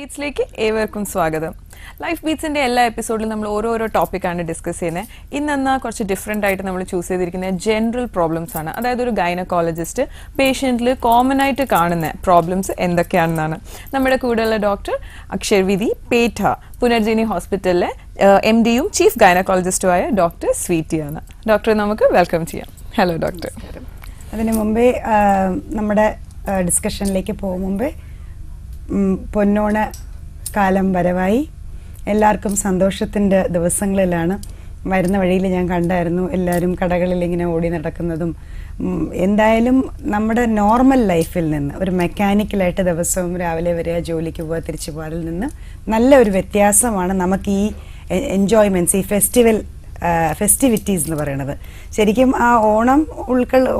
ബീറ്റ്സിലേക്ക് ഏവർക്കും സ്വാഗതം. ലൈഫ് ബീറ്റ്സിന്റെ എല്ലാ എപ്പിസോഡിലും നമ്മൾ ഓരോരോ ടോപ്പിക്കാണ് ഡിസ്കസ് ചെയ്യുന്നത്. ഇന്നെന്നാ കുറച്ച് ഡിഫറെൻ്റ് ആയിട്ട് നമ്മൾ ചൂസ് ചെയ്തിരിക്കുന്നത് ജനറൽ പ്രോബ്ലംസ് ആണ്. അതായത് ഒരു ഗൈനക്കോളജിസ്റ്റ് പേഷ്യൻറ്റിൽ കോമൺ ആയിട്ട് കാണുന്ന പ്രോബ്ലംസ് എന്തൊക്കെയാണെന്നാണ്. നമ്മുടെ കൂടെയുള്ള ഡോക്ടർ അക്ഷർവിധി പേഠ പുനർജനി ഹോസ്പിറ്റലിലെ MD-യും ചീഫ് ഗൈനക്കോളജിസ്റ്റുമായ ഡോക്ടർ സ്വീറ്റിയാണ്. ഡോക്ടറെ നമുക്ക് വെൽക്കം ചെയ്യാം. Hello doctor. അതിന് മുമ്പേ നമ്മുടെ ഡിസ്കഷനിലേക്ക് പോകും മുമ്പേ പൊന്നോണ കാലം വരവായി. എല്ലാവർക്കും സന്തോഷത്തിൻ്റെ ദിവസങ്ങളിലാണ്. വരുന്ന വഴിയിൽ ഞാൻ കണ്ടായിരുന്നു എല്ലാവരും കടകളിൽ ഇങ്ങനെ ഓടി നടക്കുന്നതും. എന്തായാലും നമ്മുടെ നോർമൽ ലൈഫിൽ നിന്ന് ഒരു മെക്കാനിക്കലായിട്ട് ദിവസവും രാവിലെ വരിക, ജോലിക്ക് പോവുക, തിരിച്ചു പോകാറിൽ നിന്ന് നല്ലൊരു വ്യത്യാസമാണ് നമുക്ക് ഈ എൻജോയ്മെൻറ്റ്സ്, ഈ ഫെസ്റ്റിവിറ്റീസ് എന്ന് പറയുന്നത്. ശരിക്കും ആ ഓണം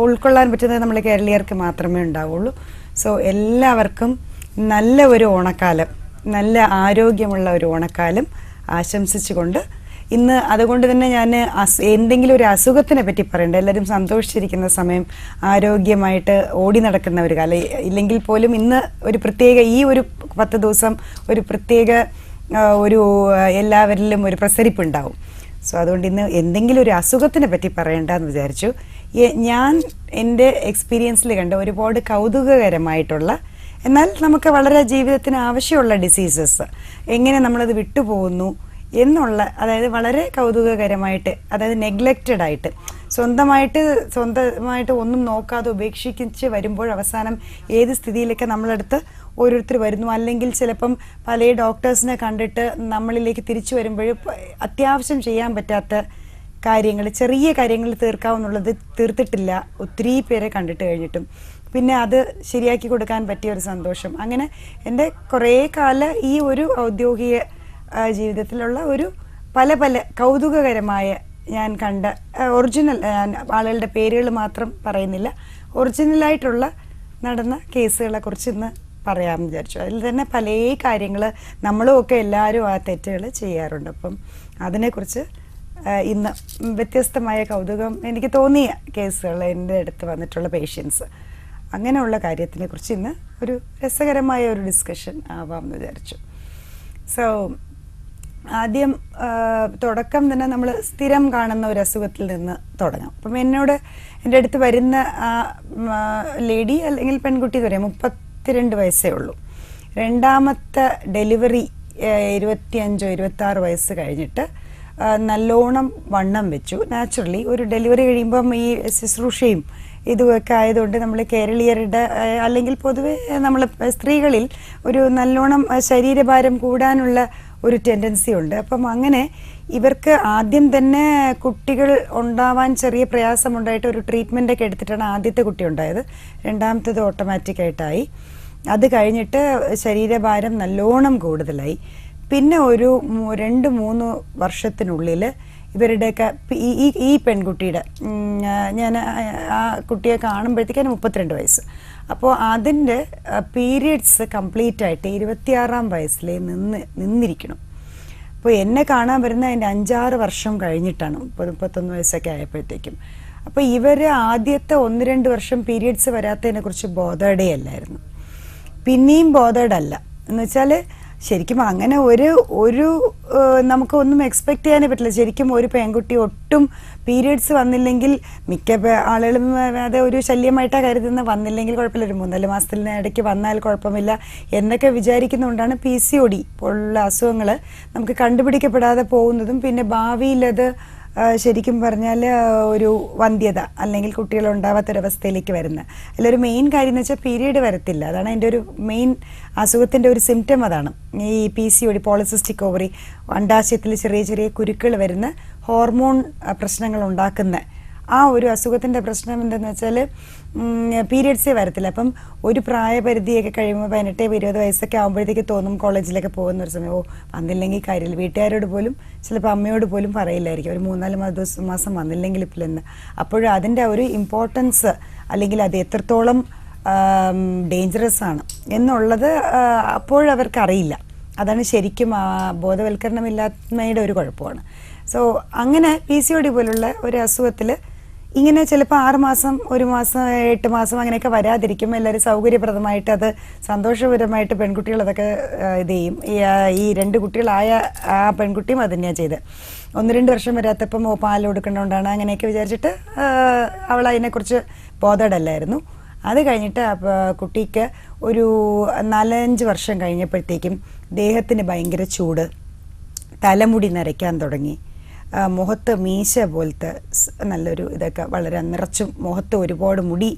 ഉൾക്കൊള്ളാൻ പറ്റുന്നത് നമ്മൾ കേരളീയർക്ക് മാത്രമേ ഉണ്ടാവുള്ളൂ. സോ എല്ലാവർക്കും നല്ല ഒരു ഓണക്കാലം, നല്ല ആരോഗ്യമുള്ള ഒരു ഓണക്കാലം ആശംസിച്ചുകൊണ്ട് ഇന്ന് അതുകൊണ്ട് തന്നെ ഞാൻ എന്തെങ്കിലും ഒരു അസുഖത്തിനെ പറ്റി പറയണ്ട. എല്ലാവരും സന്തോഷിച്ചിരിക്കുന്ന സമയം, ആരോഗ്യമായിട്ട് ഓടി നടക്കുന്ന ഒരു കാലം. ഇല്ലെങ്കിൽ പോലും ഇന്ന് ഒരു പ്രത്യേക ഈ ഒരു 10 ദിവസം ഒരു പ്രത്യേക ഒരു എല്ലാവരിലും ഒരു പ്രസരിപ്പുണ്ടാവും. സോ അതുകൊണ്ട് ഇന്ന് എന്തെങ്കിലും ഒരു അസുഖത്തിനെ പറ്റി പറയണ്ടെന്ന് വിചാരിച്ചു. ഞാൻ എൻ്റെ എക്സ്പീരിയൻസിൽ കണ്ട ഒരുപാട് കൗതുകകരമായിട്ടുള്ള എന്നാൽ നമുക്ക് വളരെ ജീവിതത്തിന് ആവശ്യമുള്ള ഡിസീസസ് എങ്ങനെ നമ്മളത് വിട്ടുപോകുന്നു എന്നുള്ള, അതായത് വളരെ കൗതുകകരമായിട്ട്, അതായത് നെഗ്ലക്റ്റഡ് ആയിട്ട് സ്വന്തമായിട്ട് ഒന്നും നോക്കാതെ ഉപേക്ഷിച്ച് വരുമ്പോൾ അവസാനം ഏത് സ്ഥിതിയിലൊക്കെ നമ്മളടുത്ത് ഓരോരുത്തർ വരുന്നു. അല്ലെങ്കിൽ ചിലപ്പം പല ഡോക്ടേഴ്സിനെ കണ്ടിട്ട് നമ്മളിലേക്ക് തിരിച്ചു വരുമ്പോൾ അത്യാവശ്യം ചെയ്യാൻ പറ്റാത്ത കാര്യങ്ങൾ, ചെറിയ കാര്യങ്ങൾ തീർക്കാവുന്നുള്ളത് തീർത്തിട്ടില്ല ഒത്തിരി പേരെ കണ്ടിട്ട് കഴിഞ്ഞിട്ടും പിന്നെ അത് ശരിയാക്കി കൊടുക്കാൻ പറ്റിയ ഒരു സന്തോഷം. അങ്ങനെ എൻ്റെ കുറേ കാല ഈ ഒരു ഔദ്യോഗിക ജീവിതത്തിലുള്ള ഒരു പല കൗതുകകരമായ ഞാൻ കണ്ട ഒറിജിനൽ, ആളുകളുടെ പേരുകൾ മാത്രം പറയുന്നില്ല, ഒറിജിനലായിട്ടുള്ള നടന്ന കേസുകളെ കുറിച്ച് ഇന്ന് പറയാമെന്ന് വിചാരിച്ചു. അതിൽ തന്നെ പല കാര്യങ്ങൾ നമ്മളും ഒക്കെ എല്ലാവരും ആ തെറ്റുകൾ ചെയ്യാറുണ്ട്. അപ്പം അതിനെക്കുറിച്ച് ഇന്ന് വ്യത്യസ്തമായ കൗതുകം എനിക്ക് തോന്നിയ കേസുകൾ, എൻ്റെ അടുത്ത് വന്നിട്ടുള്ള പേഷ്യൻസ്, അങ്ങനെയുള്ള കാര്യത്തിനെ കുറിച്ച് ഇന്ന് ഒരു രസകരമായ ഒരു ഡിസ്കഷൻ ആവാമെന്ന് വിചാരിച്ചു. സോ ആദ്യം തുടക്കം തന്നെ നമ്മൾ സ്ഥിരം കാണുന്ന ഒരു അസുഖത്തിൽ നിന്ന് തുടങ്ങാം. അപ്പം എൻ്റെ അടുത്ത് വരുന്ന ലേഡി അല്ലെങ്കിൽ പെൺകുട്ടി എന്ന് പറയാം, 32 വയസ്സേ ഉള്ളൂ. രണ്ടാമത്തെ ഡെലിവറി 25-26 വയസ്സ് കഴിഞ്ഞിട്ട് നല്ലോണം വണ്ണം വെച്ചു. നാച്ചുറലി ഒരു ഡെലിവറി കഴിയുമ്പം ഈ ശുശ്രൂഷയും ഇതുമൊക്കെ ആയതുകൊണ്ട് നമ്മൾ കേരളീയരുടെ അല്ലെങ്കിൽ പൊതുവെ നമ്മൾ സ്ത്രീകളിൽ ഒരു നല്ലോണം ശരീരഭാരം കൂടാനുള്ള ഒരു ടെൻഡൻസി ഉണ്ട്. അപ്പം അങ്ങനെ ഇവർക്ക് ആദ്യം തന്നെ കുട്ടികൾ ഉണ്ടാവാൻ ചെറിയ പ്രയാസമുണ്ടായിട്ട് ഒരു ട്രീറ്റ്മെൻറ്റൊക്കെ എടുത്തിട്ടാണ് ആദ്യത്തെ കുട്ടി ഉണ്ടായത്. രണ്ടാമത്തേത് ഓട്ടോമാറ്റിക്കായിട്ടായി. അത് കഴിഞ്ഞിട്ട് ശരീരഭാരം നല്ലോണം കൂടുതലായി. പിന്നെ ഒരു 2-3 വർഷത്തിനുള്ളിൽ ഇവരുടെയൊക്കെ ഈ പെൺകുട്ടിയുടെ, ഞാൻ ആ കുട്ടിയെ കാണുമ്പോഴത്തേക്കാണ് 32 വയസ്സ്. അപ്പോൾ അതിൻ്റെ പീരിയഡ്സ് കംപ്ലീറ്റ് ആയിട്ട് 26-ാം വയസ്സിൽ നിന്നിരിക്കണം. അപ്പോൾ എന്നെ കാണാൻ വരുന്ന അതിൻ്റെ 5-6 വർഷം കഴിഞ്ഞിട്ടാണ്, 30-31 വയസ്സൊക്കെ ആയപ്പോഴത്തേക്കും. അപ്പോൾ ഇവർ ആദ്യത്തെ 1-2 വർഷം പീരിയഡ്സ് വരാത്തതിനെ കുറിച്ച് ബോധേഡേ അല്ലായിരുന്നു. പിന്നെയും ബോധേഡ് അല്ല എന്ന് വെച്ചാൽ ശരിക്കും അങ്ങനെ ഒരു നമുക്കൊന്നും എക്സ്പെക്റ്റ് ചെയ്യാനേ പറ്റില്ല. ശരിക്കും ഒരു പെൺകുട്ടി ഒട്ടും പീരിയഡ്സ് വന്നില്ലെങ്കിൽ മിക്ക ആളുകളും അത് ഒരു ശല്യമായിട്ടാണ് കരുതുന്നത്. വന്നില്ലെങ്കിൽ കുഴപ്പമില്ല, ഒരു 3-4 മാസത്തിന് ഇടയ്ക്ക് വന്നാൽ കുഴപ്പമില്ല എന്നൊക്കെ വിചാരിക്കുന്നതുകൊണ്ടാണ് PCOD പോലുള്ള അസുഖങ്ങൾ നമുക്ക് കണ്ടുപിടിക്കപ്പെടാതെ പോകുന്നതും പിന്നെ ഭാവിയിലത് ശരിക്കും പറഞ്ഞാൽ ഒരു വന്ധ്യത അല്ലെങ്കിൽ കുട്ടികളുണ്ടാവാത്തൊരവസ്ഥയിലേക്ക് വരുന്നത്. അതിലൊരു മെയിൻ കാര്യം എന്ന് വെച്ചാൽ പീരീഡ് വരത്തില്ല. അതാണ് അതിൻ്റെ ഒരു മെയിൻ അസുഖത്തിൻ്റെ ഒരു സിംറ്റം. അതാണ് ഈ PCOD, പോളിസിസ്റ്റിക് ഓവറി, അണ്ടാശയത്തിൽ ചെറിയ ചെറിയ കുരുക്കൾ വരുന്ന ഹോർമോൺ പ്രശ്നങ്ങൾ ഉണ്ടാക്കുന്ന ആ ഒരു അസുഖത്തിൻ്റെ പ്രശ്നം എന്തെന്ന് വെച്ചാൽ പീരിയഡ്സേ വരത്തില്ല. അപ്പം ഒരു പ്രായപരിധിയൊക്കെ കഴിയുമ്പോൾ 18-20 വയസ്സൊക്കെ ആകുമ്പോഴത്തേക്ക് തോന്നും കോളേജിലൊക്കെ പോകുന്ന ഒരു സമയം, വന്നില്ലെങ്കിൽ കാര്യമില്ല. വീട്ടുകാരോട് പോലും ചിലപ്പോൾ അമ്മയോട് പോലും പറയില്ലായിരിക്കും, ഒരു 3-4 മാസം വന്നില്ലെങ്കിൽ ഇല്ലെന്ന്. അപ്പോഴും അതിൻ്റെ ഒരു ഇമ്പോർട്ടൻസ് അല്ലെങ്കിൽ അത് എത്രത്തോളം ഡേഞ്ചറസ് ആണ് എന്നുള്ളത് അപ്പോഴവർക്കറിയില്ല. അതാണ് ശരിക്കും ബോധവൽക്കരണമില്ലായ്മയുടെ ഒരു കുഴപ്പമാണ്. സോ അങ്ങനെ PCOD പോലുള്ള ഒരു അസുഖത്തിൽ ഇങ്ങനെ ചിലപ്പോൾ 6 മാസം 1 മാസം 8 മാസം അങ്ങനെയൊക്കെ വരാതിരിക്കും. എല്ലാവരും സൗകര്യപ്രദമായിട്ട് അത് സന്തോഷപരമായിട്ട് പെൺകുട്ടികൾ അതൊക്കെ ഇത് ചെയ്യും. ഈ 2 കുട്ടികളായ ആ പെൺകുട്ടിയും അത് തന്നെയാണ് ചെയ്തത്. 1-2 വർഷം വരാത്തപ്പം പാൽ കൊടുക്കേണ്ടതുകൊണ്ടാണ് അങ്ങനെയൊക്കെ വിചാരിച്ചിട്ട് അവൾ അതിനെക്കുറിച്ച് ബോധേഡല്ലായിരുന്നു. അത് കഴിഞ്ഞിട്ട് കുട്ടിക്ക് ഒരു 4-5 വർഷം കഴിഞ്ഞപ്പോഴത്തേക്കും ദേഹത്തിന് ഭയങ്കര ചൂട്, തലമുടി നരയ്ക്കാൻ തുടങ്ങി, മുഖത്ത് മീശ പോലത്തെ നല്ലൊരു ഇതൊക്കെ വളരെ നിറച്ചും, മുഖത്ത് ഒരുപാട് മുടി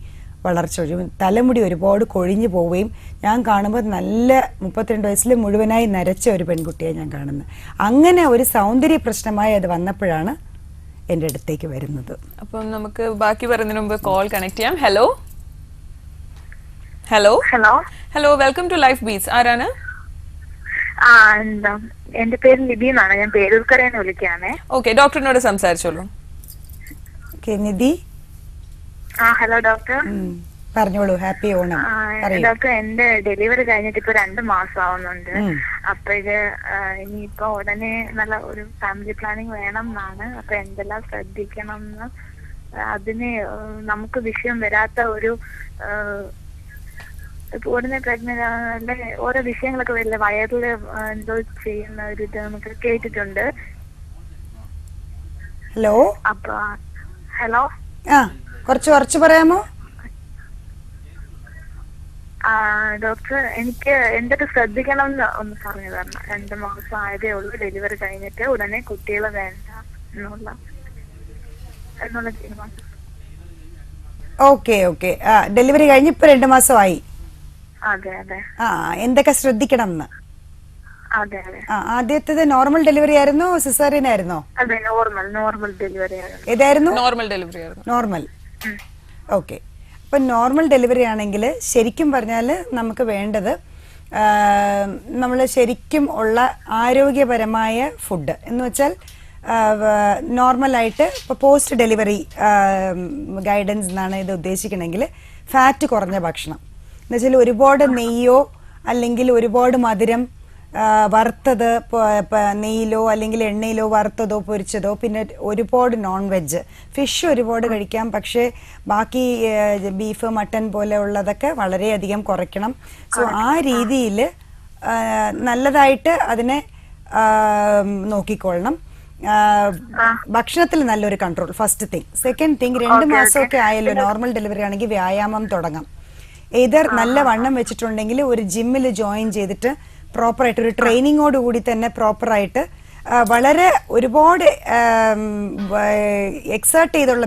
വളർച്ച ഒഴിയും, തലമുടി ഒരുപാട് കൊഴിഞ്ഞു പോവുകയും, ഞാൻ കാണുമ്പോൾ നല്ല 32 വയസ്സിൽ മുഴുവനായി നരച്ച ഒരു പെൺകുട്ടിയെ ഞാൻ കാണുന്നത്. അങ്ങനെ ഒരു സൗന്ദര്യ പ്രശ്നമായി അത് വന്നപ്പോഴാണ് എൻ്റെ അടുത്തേക്ക് വരുന്നത്. അപ്പം നമുക്ക് ബാക്കി പറയുന്നതിന് മുമ്പ് കോൾ കണക്ട് ചെയ്യാം. Hello hello hello hello, welcome to life beats. ആരാണ്? എന്താ, എന്റെ പേര് ലിബി എന്നാണ്. ഞാൻ പേരൂർക്കരയെന്ന് വിളിക്കാണേ. ഓക്കെ, ഡോക്ടറിനോട് സംസാരിച്ചോളൂ. നിധി. Hello doctor. പറഞ്ഞോളൂ. ഹാപ്പി ഓണം. ഡോക്ടർ, എന്റെ ഡെലിവറി കഴിഞ്ഞിട്ട് ഇപ്പൊ 2 മാസം ആവുന്നുണ്ട്. അപ്പൊ ഇനിയിപ്പോ ഉടനെ നല്ല ഒരു ഫാമിലി പ്ലാനിങ് വേണം എന്നാണ്. അപ്പൊ എന്തെല്ലാം ശ്രദ്ധിക്കണം എന്ന്, അതിന് നമുക്ക് വിഷയം വരാത്ത ഒരു ഉടനെ പ്രഗ്നന്റ് ആണല്ലേ, ഓരോ വിഷയങ്ങളൊക്കെ വരില്ല, വയറില് എന്തോ ചെയ്യുന്ന ഒരു ഇത് നമുക്ക് കേട്ടിട്ടുണ്ട്. ഹലോ. അപ്പൊ ഹലോ, കുറച്ച് പറയാമോ? ഡോക്ടർ, എനിക്ക് എന്തൊക്കെ ശ്രദ്ധിക്കണം എന്ന് ഒന്ന് പറഞ്ഞു തരണം. 2 മാസം ആയതേ ഉള്ളൂ ഡെലിവറി കഴിഞ്ഞിട്ട്. ഉടനെ കുട്ടികൾ വേണ്ട എന്നുള്ള തീരുമാനം. ഓക്കെ. ഡെലിവറി കഴിഞ്ഞ് ഇപ്പൊ 2 മാസമായി. അതെ അതെ. എന്തൊക്കെ ശ്രദ്ധിക്കണം എന്ന്? അതെ അതെ. ആദ്യത്തേത് നോർമൽ ഡെലിവറി ആയിരുന്നോ സിസേറിയൻ ആയിരുന്നോ? അതെ, നോർമൽ ഡെലിവറി ആയിരുന്നു. ഏതായിരുന്നു? നോർമൽ ഡെലിവറി ആയിരുന്നു. നോർമൽ. ഓക്കെ. അപ്പൊ നോർമൽ ഡെലിവറി ആണെങ്കിൽ ശരിക്കും പറഞ്ഞാൽ നമുക്ക് വേണ്ടത് നമ്മൾ ശരിക്കും ഉള്ള ആരോഗ്യപരമായ ഫുഡ് എന്ന് വെച്ചാൽ നോർമലായിട്ട് ഇപ്പോൾ പോസ്റ്റ് ഡെലിവറി ഗൈഡൻസ് എന്നാണ് ഇത് ഉദ്ദേശിക്കണമെങ്കിൽ ഫാറ്റ് കുറഞ്ഞ ഭക്ഷണം എന്ന് വെച്ചാൽ ഒരുപാട് നെയ്യോ അല്ലെങ്കിൽ ഒരുപാട് മധുരം, വറുത്തത് നെയ്യിലോ അല്ലെങ്കിൽ എണ്ണയിലോ വറുത്തതോ പൊരിച്ചതോ, പിന്നെ ഒരുപാട് നോൺ വെജ്, ഫിഷ് ഒരുപാട് കഴിക്കാം. പക്ഷേ ബാക്കി ബീഫ് മട്ടൻ പോലെ ഉള്ളതൊക്കെ വളരെയധികം കുറയ്ക്കണം. സോ ആ രീതിയിൽ നല്ലതായിട്ട് അതിനെ നോക്കിക്കൊള്ളണം. ഭക്ഷണത്തിൽ നല്ലൊരു control first thing. Second thing, 2 മാസമൊക്കെ ആയല്ലോ നോർമൽ ഡെലിവറി ആണെങ്കിൽ വ്യായാമം തുടങ്ങാം. ഏതർ നല്ല വണ്ണം വെച്ചിട്ടുണ്ടെങ്കിൽ ഒരു ജിമ്മിൽ ജോയിൻ ചെയ്തിട്ട് പ്രോപ്പറായിട്ട് ഒരു ട്രെയിനിങ്ങോട് കൂടി തന്നെ പ്രോപ്പറായിട്ട് വളരെ ഒരുപാട് എക്സേർട്ട് ചെയ്തുള്ള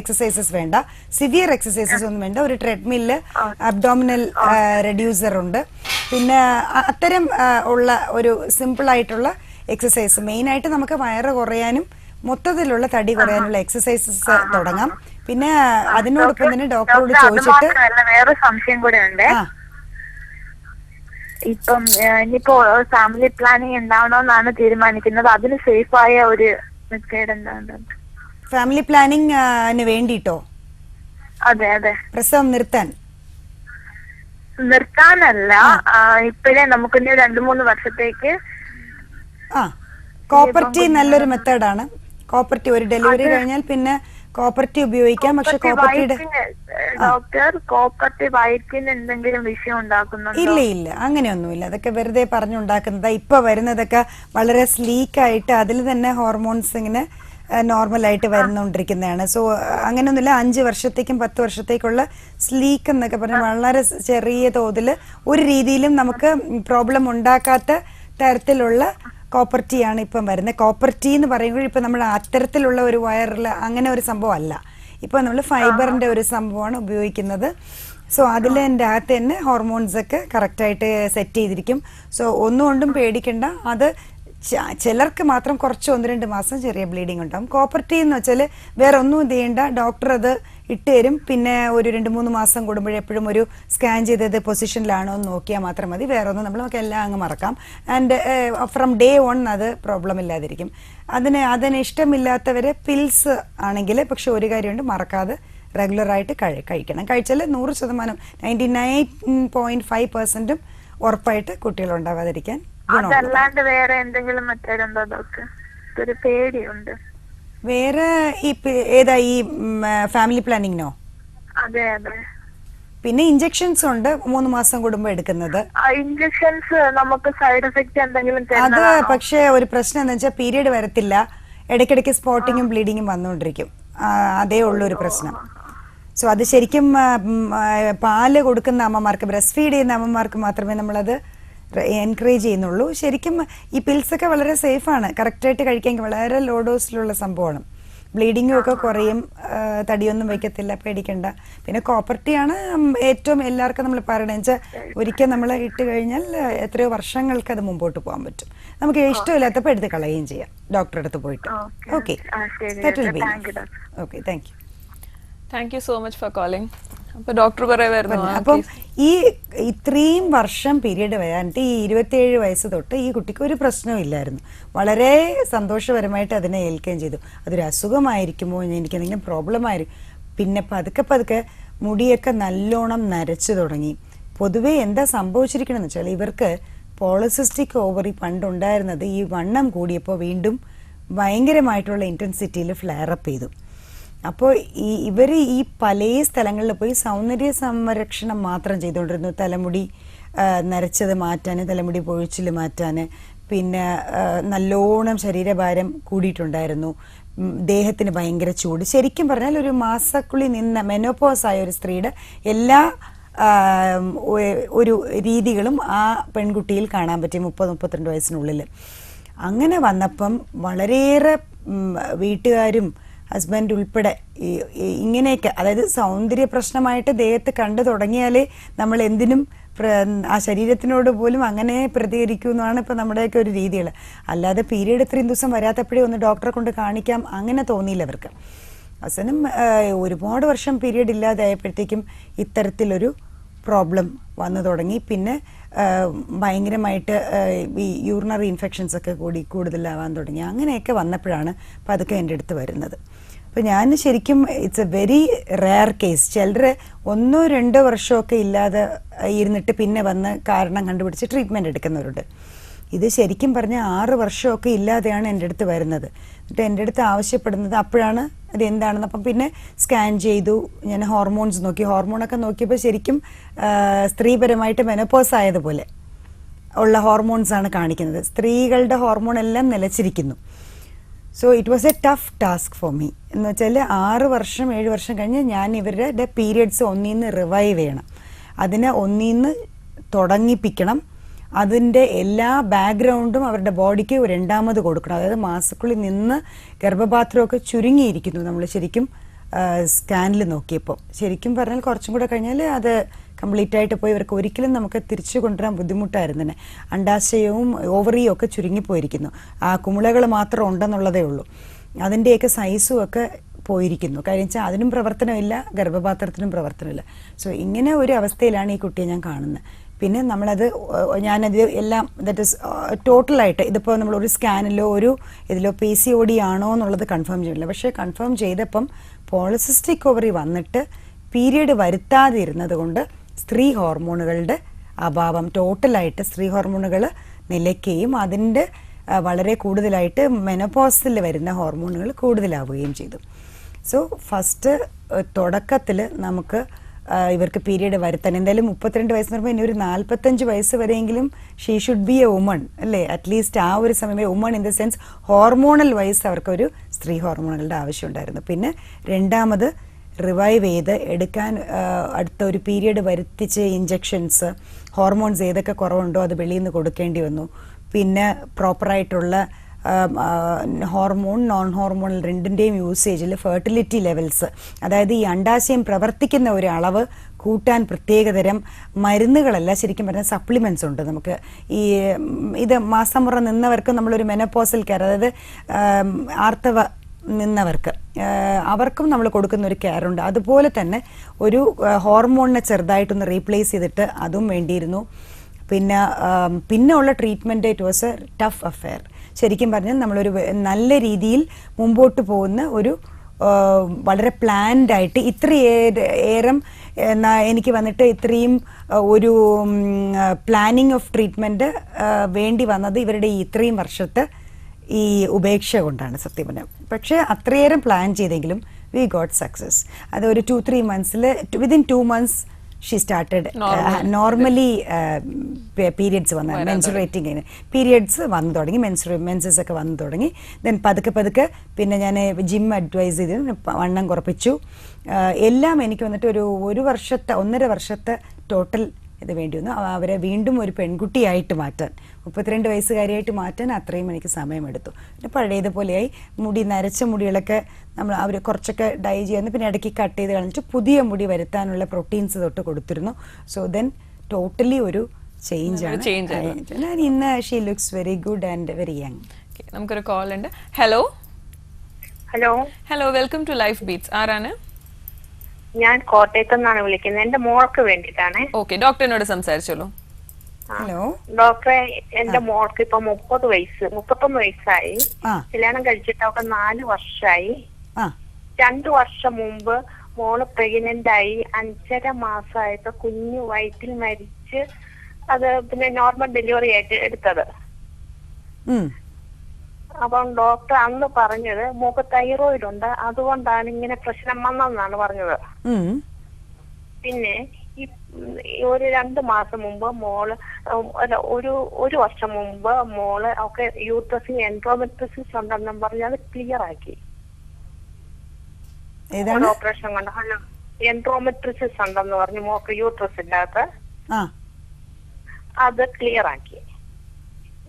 എക്സസൈസസ് വേണ്ട, സിവിയർ എക്സസൈസസ് ഒന്നും വേണ്ട. ഒരു ട്രെഡ്മില്ല്, അബ്ഡോമിനൽ റെഡ്യൂസർ ഉണ്ട്. പിന്നെ അത്തരം ഉള്ള ഒരു സിമ്പിൾ ആയിട്ടുള്ള എക്സസൈസ്, മെയിനായിട്ട് നമുക്ക് വയറ് കുറയാനും മൊത്തത്തിലുള്ള തടി കുറയാനുള്ള എക്സസൈസസ് തുടങ്ങാം. പിന്നെ അതിനോടൊപ്പം തന്നെ ഡോക്ടറോട് ചോദിച്ചിട്ട് വേറെ സംശയം കൂടെ ഉണ്ട്. ഇപ്പം ഇനിയിപ്പോ ഫാമിലി പ്ലാനിങ് ഉണ്ടാവണമെന്നാണ് തീരുമാനിക്കുന്നത്. അതിന് സേഫ് ആയ ഒരു മെത്തേഡ് എന്താണ്? ഫാമിലി പ്ലാനിങ് വേണ്ടിട്ടോ? അതെ അതെ. പ്രസവം നിർത്താനല്ല, ഇപ്പോഴേ നമുക്ക് 2-3 വർഷത്തേക്ക്. കോപ്പർട്ടി നല്ലൊരു മെത്തേഡാണ്. കോപ്പർട്ടി ഒരു ഡെലിവറി കഴിഞ്ഞാൽ പിന്നെ കോപ്പർട്ടി ഉപയോഗിക്കാം. പക്ഷെ കോപ്പർട്ടിയുടെ ഡോക്ടർ, കോപ്പർട്ടി വയറ്റിന് എന്തെങ്കിലും വിഷയം ഉണ്ടാക്കുന്നുണ്ടോ? ഇല്ല, അങ്ങനെയൊന്നുമില്ല. അതൊക്കെ വെറുതെ പറഞ്ഞുണ്ടാക്കുന്നതാ. ഇപ്പൊ വരുന്നതൊക്കെ വളരെ സ്ലീക്കായിട്ട് അതിൽ തന്നെ ഹോർമോൺസ് ഇങ്ങനെ നോർമലായിട്ട് വരുന്നുകൊണ്ടിരിക്കുന്നതാണ്. സോ അങ്ങനെയൊന്നുമില്ല. 5 വർഷത്തേക്കും 10 വർഷത്തേക്കുള്ള സ്ലീക്ക് എന്നൊക്കെ പറഞ്ഞാൽ വളരെ ചെറിയ തോതിൽ ഒരു രീതിയിലും നമുക്ക് പ്രോബ്ലം ഉണ്ടാക്കാത്ത തരത്തിലുള്ള കോപ്പർട്ടിയാണ് ഇപ്പം വരുന്നത്. കോപ്പർട്ടി എന്ന് പറയുമ്പോൾ ഇപ്പം നമ്മൾ അത്തരത്തിലുള്ള ഒരു വയറിൽ അങ്ങനെ ഒരു സംഭവം അല്ല. ഇപ്പം നമ്മൾ ഫൈബറിൻ്റെ ഒരു സംഭവമാണ് ഉപയോഗിക്കുന്നത്. സോ അതിൻ്റെ അകത്ത് തന്നെ ഹോർമോൺസ് ഒക്കെ കറക്റ്റായിട്ട് സെറ്റ് ചെയ്തിരിക്കും. സോ ഒന്നുകൊണ്ടും പേടിക്കണ്ട. അത് ചിലർക്ക് മാത്രം കുറച്ച് 1-2 മാസം ചെറിയ ബ്ലീഡിങ് ഉണ്ടാകും. കോപ്പർട്ടി എന്ന് വെച്ചാൽ വേറെ ഒന്നും ചെയ്യേണ്ട, ഡോക്ടർ അത് ഇട്ട് തരും. പിന്നെ ഒരു 2-3 മാസം കൂടുമ്പോഴെപ്പോഴും ഒരു സ്കാൻ ചെയ്തത് പൊസിഷനിലാണോ എന്ന് നോക്കിയാൽ മാത്രം മതി. വേറെ ഒന്നും നമുക്ക് എല്ലാം അങ്ങ് മറക്കാം. ആൻഡ് ഫ്രം ഡേ 1 അത് പ്രോബ്ലം ഇല്ലാതിരിക്കും. അതിന് ഇഷ്ടമില്ലാത്തവരെ പിൽസ് ആണെങ്കിൽ പക്ഷെ ഒരു കാര്യമുണ്ട്, മറക്കാതെ റെഗുലറായിട്ട് കഴിക്കണം. കഴിച്ചാൽ 100%, 99.5% ഉറപ്പായിട്ട് കുട്ടികളുണ്ടാവാതിരിക്കാൻ. അതല്ലാണ്ട് വേറെ എന്തെങ്കിലും മെത്തേഡ് ഉണ്ടോ ഡോക്ടർ? ഒരു പേടിയുണ്ട്. വേറെ ഏതാ ഈ ഫാമിലി പ്ലാനിങ്ങിനോ? അതെ അതെ. പിന്നെ ഇഞ്ചക്ഷൻസ് ഉണ്ട് 3 മാസം കൂടുമ്പോ എടുക്കുന്നത്. ഇഞ്ചക്ഷൻസ് നമുക്ക് സൈഡ് എഫക്ട് എന്തെങ്കിലും അത് പക്ഷേ ഒരു പ്രശ്നം എന്ന് വെച്ചാൽ പീരീഡ് വരത്തില്ല, ഇടയ്ക്കിടയ്ക്ക് സ്പോട്ടിങ്ങും ബ്ലീഡിങ്ങും വന്നുകൊണ്ടിരിക്കും. അതേ ഉള്ളൂ ഒരു പ്രശ്നം. സോ അത് ശരിക്കും പാല് കൊടുക്കുന്ന അമ്മമാർക്ക്, ബ്രസ്റ്റ് ഫീഡ് ചെയ്യുന്ന അമ്മമാർക്ക് മാത്രമേ നമ്മളത് എൻകറേജ് ചെയ്യുന്നുള്ളൂ. ശരിക്കും ഈ പിൽസൊക്കെ വളരെ സേഫാണ്, കറക്റ്റായിട്ട് കഴിക്കാൻ വളരെ ലോ ഡോസിലുള്ള സംഭവമാണ്. ബ്ലീഡിങ്ങും ഒക്കെ കുറയും, തടിയൊന്നും വയ്ക്കത്തില്ല, പേടിക്കണ്ട. പിന്നെ കോപ്പർട്ടിയാണ് ഏറ്റവും എല്ലാവർക്കും നമ്മൾ പറയണത് വെച്ചാൽ ഒരിക്കൽ നമ്മൾ ഇട്ട് കഴിഞ്ഞാൽ എത്രയോ വർഷങ്ങൾക്ക് അത് മുമ്പോട്ട് പോകാൻ പറ്റും. നമുക്ക് ഇഷ്ടമില്ലാത്തപ്പോൾ എടുത്ത് കളയുകയും ചെയ്യാം ഡോക്ടറെ അടുത്ത് പോയിട്ട്. Okay, okay, thank U. Thank you so much for calling. അപ്പൊ ഡോക്ടർ പറയുമായിരുന്നു, അപ്പം ഈ ഇത്രയും വർഷം പീരീഡ് വരാനിട്ട് ഈ 27 വയസ്സ് തൊട്ട് ഈ കുട്ടിക്ക് ഒരു പ്രശ്നവും ഇല്ലായിരുന്നു. വളരെ സന്തോഷപരമായിട്ട് അതിനെ ഏൽക്കുകയും ചെയ്തു. അതൊരു അസുഖമായിരിക്കുമോ, എനിക്ക് എന്തെങ്കിലും പ്രോബ്ലം ആയിരിക്കും. പിന്നെ പതുക്കെ പതുക്കെ മുടിയൊക്കെ നല്ലോണം നരച്ചു തുടങ്ങി. പൊതുവേ എന്താ സംഭവിച്ചിരിക്കണമെന്ന് വെച്ചാൽ ഇവർക്ക് പോളിസിസ്റ്റിക് ഓവറി പണ്ടുണ്ടായിരുന്നത് ഈ വണ്ണം കൂടിയപ്പോൾ വീണ്ടും ഭയങ്കരമായിട്ടുള്ള ഇൻറ്റൻസിറ്റിയിൽ ഫ്ലെയറപ്പ് ചെയ്തു. അപ്പോൾ ഇവർ ഈ പല സ്ഥലങ്ങളിൽ പോയി സൗന്ദര്യ സംരക്ഷണം മാത്രം ചെയ്തുകൊണ്ടിരുന്നു. തലമുടി നരച്ചത് മാറ്റാൻ, തലമുടി പൊഴിച്ചിൽ മാറ്റാൻ, പിന്നെ നല്ലോണം ശരീരഭാരം കൂടിയിട്ടുണ്ടായിരുന്നു, ദേഹത്തിന് ഭയങ്കര ചൂട്. ശരിക്കും പറഞ്ഞാൽ ഒരു മാസക്കുള്ളിൽ നിന്ന മെനോപോസ് ആയ ഒരു സ്ത്രീയുടെ എല്ലാ ഒരു രീതികളും ആ പെൺകുട്ടിയിൽ കാണാൻ പറ്റി 30-32 വയസ്സിനുള്ളിൽ. അങ്ങനെ വന്നപ്പം വളരെയേറെ വീട്ടുകാരും ഹസ്ബൻഡ് ഉൾപ്പെടെ ഇങ്ങനെയൊക്കെ, അതായത് സൗന്ദര്യ പ്രശ്നമായിട്ട് ദേഹത്ത് കണ്ടു തുടങ്ങിയാലേ നമ്മൾ എന്തിനും ആ ശരീരത്തിനോട് പോലും അങ്ങനെ പ്രതികരിക്കൂ എന്നാണ് ഇപ്പം നമ്മുടെയൊക്കെ ഒരു രീതികൾ. അല്ലാതെ പീരീഡ് ഇത്രയും ദിവസം വരാത്തപ്പോഴേ ഒന്ന് ഡോക്ടറെ കൊണ്ട് കാണിക്കാം അങ്ങനെ തോന്നിയില്ല അവർക്ക്. അവസാനം ഒരുപാട് വർഷം പീരീഡ് ഇല്ലാതെ ആയപ്പോഴത്തേക്കും ഇത്തരത്തിലൊരു പ്രോബ്ലം വന്നു തുടങ്ങി. പിന്നെ ഭയങ്കരമായിട്ട് ഈ യൂറിനറി ഇൻഫെക്ഷൻസ് ഒക്കെ കൂടുതലാവാൻ തുടങ്ങി. അങ്ങനെയൊക്കെ വന്നപ്പോഴാണ് പതുക്കെ എൻ്റെ അടുത്ത് വരുന്നത്. അപ്പോൾ ഞാൻ ശരിക്കും it's A very rare case. ചിലർ 1-2 വർഷമൊക്കെ ഇല്ലാതെ ഇരുന്നിട്ട് പിന്നെ വന്ന് കാരണം കണ്ടുപിടിച്ച് ട്രീറ്റ്മെൻറ്റ് എടുക്കുന്നവരുണ്ട്. ഇത് ശരിക്കും പറഞ്ഞാൽ 6 വർഷമൊക്കെ ഇല്ലാതെയാണ് എൻ്റെ അടുത്ത് വരുന്നത്. എന്നിട്ട് എൻ്റെ അടുത്ത് ആവശ്യപ്പെടുന്നത് അപ്പോഴാണ് അത് എന്താണെന്ന്. അപ്പം പിന്നെ സ്കാൻ ചെയ്തു, ഞാൻ ഹോർമോൺസ് നോക്കി. ഹോർമോണൊക്കെ നോക്കിയപ്പോൾ ശരിക്കും സ്ത്രീപരമായിട്ട് മെനോപോസ് ആയതുപോലെ ഉള്ള ഹോർമോൺസാണ് കാണിക്കുന്നത്. സ്ത്രീകളുടെ ഹോർമോൺ എല്ലാം നിലച്ചിരിക്കുന്നു. So it was a tough task for me. എന്ന് വെച്ചാൽ 6 വർഷം 7 വർഷം കഴിഞ്ഞ് ഞാൻ ഇവരുടെ പീരിയഡ്സ് ഒന്നിന്ന് റിവൈവ് ചെയ്യണം, അതിനെ ഒന്നിന്ന് തുടങ്ങിപ്പിക്കണം. അതിൻ്റെ എല്ലാ ബാക്ക്ഗ്രൗണ്ടും അവരുടെ ബോഡിക്ക് രണ്ടാമത് കൊടുക്കണം. അതായത് മാസക്കുള്ളിൽ നിന്ന് ഗർഭപാത്രമൊക്കെ ചുരുങ്ങിയിരിക്കുന്നു നമ്മൾ ശരിക്കും സ്കാനിൽ നോക്കിയപ്പോൾ. ശരിക്കും പറഞ്ഞാൽ കുറച്ചും കൂടെ കഴിഞ്ഞാൽ അത് കംപ്ലീറ്റ് ആയിട്ട് പോയി ഇവർക്ക് ഒരിക്കലും നമുക്ക് തിരിച്ചു കൊണ്ടുവരാൻ ബുദ്ധിമുട്ടായിരുന്നു തന്നെ. അണ്ടാശയവും ഓവറിയും ഒക്കെ ചുരുങ്ങിപ്പോയിരിക്കുന്നു, ആ കുമിളകൾ മാത്രം ഉണ്ടെന്നുള്ളതേ ഉള്ളൂ. അതിൻ്റെയൊക്കെ സൈസും ഒക്കെ പോയിരിക്കുന്നു. കാര്യം വെച്ചാൽ അതിനും പ്രവർത്തനമില്ല, ഗർഭപാത്രത്തിനും പ്രവർത്തനമില്ല. സോ ഇങ്ങനെ ഒരു അവസ്ഥയിലാണ് ഈ കുട്ടിയെ ഞാൻ കാണുന്നത്. പിന്നെ ഞാനത് എല്ലാം ദറ്റ് ഇസ് ടോട്ടലായിട്ട് ഇതിപ്പോൾ നമ്മളൊരു സ്കാനിലോ ഇതിലോ PCOD ആണോ എന്നുള്ളത് കൺഫേം ചെയ്യില്ല. പക്ഷേ കൺഫേം ചെയ്തപ്പം പോളിസിസ്റ്റിക് ഓവറി വന്നിട്ട് പീരീഡ് വരുത്താതെ ഇരുന്നത് കൊണ്ട് സ്ത്രീ ഹോർമോണുകളുടെ അഭാവം, ടോട്ടലായിട്ട് സ്ത്രീ ഹോർമോണുകൾ നിലയ്ക്കുകയും അതിൻ്റെ വളരെ കൂടുതലായിട്ട് മെനോപോസിൽ വരുന്ന ഹോർമോണുകൾ കൂടുതലാവുകയും ചെയ്തു. സോ ഫസ്റ്റ് തുടക്കത്തിൽ നമുക്ക് ഇവർക്ക് പീരീഡ് വരുത്താൻ എന്തായാലും 32 വയസ്സ് എന്ന് പറയുമ്പോൾ ഇനി ഒരു 45 വയസ്സ് വരെയെങ്കിലും she should be a woman അല്ലേ. അറ്റ്ലീസ്റ്റ് ആ ഒരു സമയമേ woman in the sense hormonal wise അവർക്കൊരു സ്ത്രീ ഹോർമോണുകളുടെ ആവശ്യമുണ്ടായിരുന്നു. പിന്നെ രണ്ടാമത് റിവൈവ് ചെയ്ത് എടുക്കാൻ അടുത്ത ഒരു പീരീഡ് വരുത്തിച്ച് ഇഞ്ചക്ഷൻസ്, ഹോർമോൺസ് ഏതൊക്കെ കുറവുണ്ടോ അത് വെളിയിൽ നിന്ന് കൊടുക്കേണ്ടി വന്നു. പിന്നെ പ്രോപ്പറായിട്ടുള്ള ഹോർമോൺ നോൺ ഹോർമോണൽ രണ്ടിൻ്റെയും യൂസേജിൽ ഫെർട്ടിലിറ്റി ലെവൽസ്, അതായത് ഈ അണ്ടാശയം പ്രവർത്തിക്കുന്ന ഒരു അളവ് കൂട്ടാൻ പ്രത്യേകതരം മരുന്നുകളല്ല, ശരിക്കും പറഞ്ഞാൽ സപ്ലിമെൻറ്റ്സ് ഉണ്ട് നമുക്ക്. ഇത് മാസമുറ നിന്നവർക്ക് നമ്മളൊരു മെനോപോസൽ കെയർ, അതായത് ആർത്തവ നിന്നവർക്ക് അവർക്കും നമ്മൾ കൊടുക്കുന്ന ഒരു കെയർ ഉണ്ട്. അതുപോലെ തന്നെ ഒരു ഹോർമോണിനെ ചെറുതായിട്ടൊന്ന് റീപ്ലേസ് ചെയ്തിട്ട് അതും വേണ്ടിയിരുന്നു. പിന്നെ ഉള്ള treatment it was a tough affair. ശരിക്കും പറഞ്ഞാൽ നമ്മളൊരു നല്ല രീതിയിൽ മുമ്പോട്ട് പോകുന്ന ഒരു വളരെ പ്ലാൻഡ് ആയിട്ട് ഇത്രയേറെ എനിക്ക് വന്നിട്ട് ഇത്രയും ഒരു പ്ലാനിങ് ഓഫ് ട്രീറ്റ്മെൻറ്റ് വേണ്ടി വന്നത് ഇവരുടെ ഈ ഇത്രയും വർഷത്തെ ഈ ഉപേക്ഷ കൊണ്ടാണ് സത്യം പറഞ്ഞാൽ. പക്ഷേ അത്രയേറെ പ്ലാൻ ചെയ്തെങ്കിലും വി ഗോട്ട് സക്സസ്. അത് ഒരു 2-3 months within 2 months she started normally periods വന്ന മെൻസുറേറ്റിംഗ് പീരിയഡ്സ് വന്നു തുടങ്ങി, മെൻസസ് ഒക്കെ വന്നു തുടങ്ങി. ദെൻ പതുക്കെ പിന്നെ ഞാൻ ജിം അഡ്വൈസ് ചെയ്ത് വണ്ണം കുറപ്പിച്ചു. എല്ലാം എനിക്ക് വന്നിട്ട് ഒരു 1.5 വർഷത്തെ ടോട്ടൽ ഇത് വേണ്ടി വന്നു. അവരെ വീണ്ടും ഒരു പെൺകുട്ടിയായിട്ട് മാറ്റാൻ, 32 വയസ്സുകാരിയായിട്ട് മാറ്റാൻ അത്രയും എനിക്ക് സമയമെടുത്തു. പിന്നെ പഴയതുപോലെയായി നരച്ച മുടികളൊക്കെ അവർ കുറച്ചൊക്കെ ഡൈ ചെയ്യുന്നു, പിന്നെ ഇടയ്ക്ക് കട്ട് ചെയ്ത് കളഞ്ഞിട്ട് പുതിയ മുടി വരുത്താനുള്ള പ്രോട്ടീൻസ് തൊട്ട് കൊടുത്തിരുന്നു. സോ ദെൻ ടോട്ടലി ഒരു ചേഞ്ചാണ്. ഇന്ന് she looks very good and very young. നമുക്കൊരു കോൾ ഉണ്ട്. Hello hello hello, welcome to life beats. ആരാണ്? ഞാൻ കോട്ടയത്ത് നിന്നാണ് വിളിക്കുന്നത്. എന്റെ മോൾക്ക് വേണ്ടിയിട്ടാണ്. ഓക്കെ, ഡോക്ടറിനോട് സംസാരിച്ചോളൂ. ഹലോ ഡോക്ടറെ, എന്റെ മോൾക്ക് ഇപ്പൊ 31 വയസ്സായി. കല്യാണം കഴിച്ചിട്ട് അവർക്ക് 4 വർഷമായി. 2 വർഷം മുമ്പ് മോള് പ്രഗ്നന്റ് ആയി. 5.5 മാസമായപ്പോ കുഞ്ഞു വയറ്റിൽ മരിച്ച്, അത് പിന്നെ നോർമൽ ഡെലിവറി ആയിട്ട് എടുത്തത്. അപ്പം ഡോക്ടർ അന്ന് പറഞ്ഞത് മോക്ക് തൈറോയിഡ് ഉണ്ട്, അതുകൊണ്ടാണ് ഇങ്ങനെ പ്രശ്നം വന്നതെന്നാണ് പറഞ്ഞത്. പിന്നെ ഒരു 2 മാസം മുമ്പ് മോള് ഒരു വർഷം മുമ്പ് മോള് ഒക്കെ യൂട്രസിന് എൻഡോമെട്രിയോസിസ് ഉണ്ടെന്നും പറഞ്ഞ് അത് ക്ലിയർ ആക്കി. ഓപ്പറേഷൻ കൊണ്ട് എൻഡോമെട്രിയോസിസ് ഉണ്ടെന്ന് പറഞ്ഞു മോക്ക് യൂട്രസ് ഇല്ലാത്ത, അത് ക്ലിയർ ആക്കി.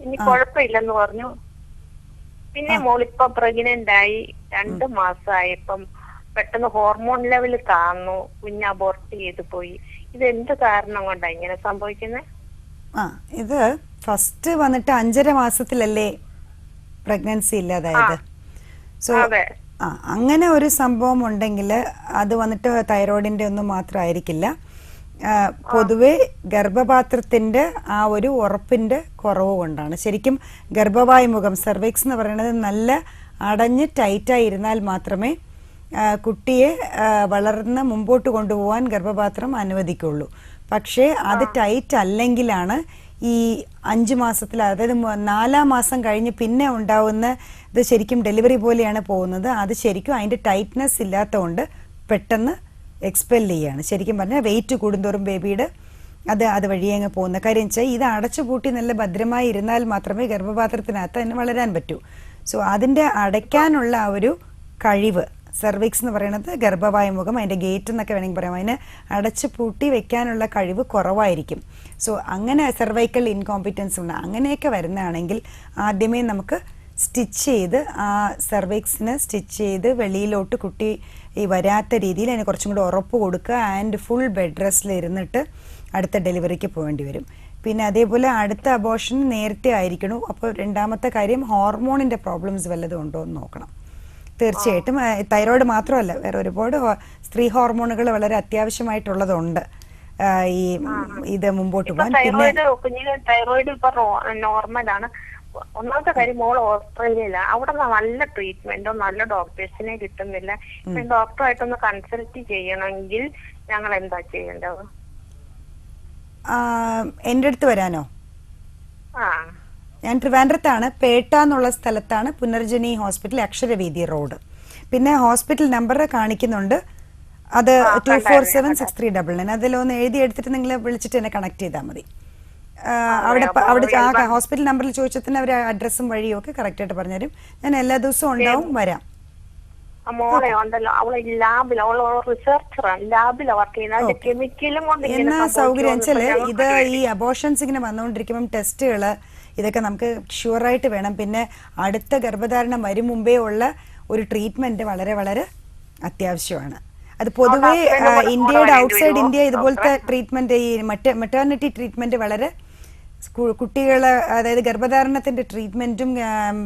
ഇനി കുഴപ്പമില്ലെന്ന് പറഞ്ഞു. പിന്നെ മോളിപ്പോ പ്രഗ്നന്റ് ആയി 2 മാസമായപ്പം പെട്ടെന്ന് ഹോർമോൺ ലെവൽ താന്നു, കുഞ്ഞ് അബോർട്ട് ചെയ്ത് പോയി. ഇത് എന്ത് കാരണം കൊണ്ടാണ് ഇങ്ങനെ സംഭവിക്കുന്നത്? ഇത് ഫസ്റ്റ് വന്നിട്ട് 5.5 മാസത്തിലല്ലേ പ്രഗ്നൻസി ഇല്ലാതായത്. സോ അങ്ങനെ ഒരു സംഭവം ഉണ്ടെങ്കിൽ അത് വന്നിട്ട് തൈറോയിഡിന്റെ ഒന്നും മാത്രമായിരിക്കില്ല. പൊതുവെ ഗർഭപാത്രത്തിന്റെ ആ ഒരു ഉറപ്പിന്റെ കുറവ് കൊണ്ടാണ്. ശരിക്കും ഗർഭവായു മുഖം സെർവിക്സ് എന്ന് പറയുന്നത് നല്ല അടഞ്ഞ് ടൈറ്റായി ഇരുന്നാൽ മാത്രമേ കുട്ടിയെ വളർന്ന് മുമ്പോട്ട് കൊണ്ടുപോകാൻ ഗർഭപാത്രം അനുവദിക്കുള്ളൂ. പക്ഷേ അത് ടൈറ്റ് അല്ലെങ്കിലാണ് ഈ 5 മാസത്തിൽ, അതായത് 4-ാം മാസം കഴിഞ്ഞ് പിന്നെ ഉണ്ടാവുന്ന ഇത് ശരിക്കും ഡെലിവറി പോലെയാണ് പോകുന്നത്. അത് ശരിക്കും അതിൻ്റെ ടൈറ്റ്നെസ് ഇല്ലാത്തതുകൊണ്ട് പെട്ടെന്ന് എക്സ്പെൽ ചെയ്യുകയാണ്. ശരിക്കും പറഞ്ഞാൽ വെയിറ്റ് കൂടുന്തോറും ബേബിയുടെ അത് വഴിയെ അങ്ങ് പോകുന്ന കാര്യം വെച്ചാൽ ഇത് അടച്ചുപൂട്ടി നല്ല ഭദ്രമായി ഇരുന്നാൽ മാത്രമേ ഗർഭപാത്രത്തിനകത്ത് അതിന് വളരാൻ പറ്റൂ. സോ അതിൻ്റെ അടയ്ക്കാനുള്ള ആ ഒരു കഴിവ്, സെർവിക്സ് എന്ന് പറയുന്നത് ഗർഭവായുമുഖം, അതിൻ്റെ ഗേറ്റ് എന്നൊക്കെ വേണമെങ്കിൽ പറയാം, അതിന് അടച്ചു പൂട്ടി വെക്കാനുള്ള കഴിവ് കുറവായിരിക്കും. സോ അങ്ങനെ സെർവൈക്കൽ ഇൻകോമ്പിറ്റൻസ് ഉണ്ട്. അങ്ങനെയൊക്കെ വരുന്നതാണെങ്കിൽ ആദ്യമേ നമുക്ക് സ്റ്റിച്ച് ചെയ്ത് ആ സെർവിക്സിന് സ്റ്റിച്ച് ചെയ്ത് വെളിയിലോട്ട് കുട്ടി ഈ വരാത്ത രീതിയിൽ അതിന് കുറച്ചും കൂടി ഉറപ്പ് കൊടുക്കുക. ആൻഡ് ഫുൾ ബെഡ് റെസ്റ്റിൽ ഇരുന്നിട്ട് അടുത്ത ഡെലിവറിക്ക് പോകേണ്ടി വരും. പിന്നെ അതേപോലെ അടുത്ത അബോർഷൻ നേരത്തെ ആയിരിക്കണം. അപ്പോൾ 2ാമത്തെ കാര്യം ഹോർമോണിൻ്റെ പ്രോബ്ലംസ് വല്ലതും ഉണ്ടോ എന്ന് നോക്കണം. തീർച്ചയായിട്ടും തൈറോയിഡ് മാത്രമല്ല, വേറെ ഒരുപാട് സ്ത്രീ ഹോർമോണുകൾ വളരെ അത്യാവശ്യമായിട്ടുള്ളതുണ്ട് ഈ ഇത് മുമ്പോട്ട് പോകാൻ. പിന്നെ തൈറോയിഡ് ഇപ്പൊ നോർമലാണ്. ഒന്നാമത്തെ കാര്യം മോൾ ഓസ്ട്രേലിയയിലാണ്. അവിടെ നല്ല ട്രീറ്റ്മെന്റോ നല്ല ഡോക്ടേഴ്സിനെ കിട്ടുന്നില്ല. ഡോക്ടറായിട്ടൊന്ന് കൺസൾട്ട് ചെയ്യണമെങ്കിൽ ഞങ്ങൾ എന്താ ചെയ്യേണ്ടത്? എൻ്റെ അടുത്ത് വരാനോ? ഞാൻ ട്രിവാൻഡ്രത്താണ്, പേട്ട എന്നുള്ള സ്ഥലത്താണ് പുനർജനി ഹോസ്പിറ്റൽ, അക്ഷരവീതി റോഡ്. പിന്നെ ഹോസ്പിറ്റൽ നമ്പർ കാണിക്കുന്നുണ്ട്, അത് 247639. അതിലൊന്ന് എഴുതി എടുത്തിട്ട് നിങ്ങൾ വിളിച്ചിട്ട് എന്നെ കണക്ട് ചെയ്താൽ മതി. അവിടെ ഹോസ്പിറ്റൽ നമ്പറിൽ ചോദിച്ചതിന് അവർ അഡ്രസ്സും വഴിയും ഒക്കെ കറക്റ്റ് ആയിട്ട് പറഞ്ഞുതരും. ഞാൻ എല്ലാ ദിവസവും ഉണ്ടാവും, വരാം. എന്നാ സൗകര്യം വെച്ചാല് ഇത് ഈ അബോർഷൻസ് ഇങ്ങനെ വന്നുകൊണ്ടിരിക്കുമ്പം ടെസ്റ്റുകള് ഇതൊക്കെ നമുക്ക് ഷുവറായിട്ട് വേണം. പിന്നെ അടുത്ത ഗർഭധാരണം വരും മുമ്പേ ഉള്ള ഒരു ട്രീറ്റ്മെന്റ് വളരെ വളരെ അത്യാവശ്യമാണ്. അത് പൊതുവെ ഇന്ത്യയുടെ ഔട്ട്സൈഡ് ഇന്ത്യ ഇതുപോലത്തെ ട്രീറ്റ്മെന്റ്, ഈ മെറ്റേർണിറ്റി ട്രീറ്റ്മെന്റ് വളരെ കുട്ടികളെ, അതായത് ഗർഭധാരണത്തിന്റെ ട്രീറ്റ്മെന്റും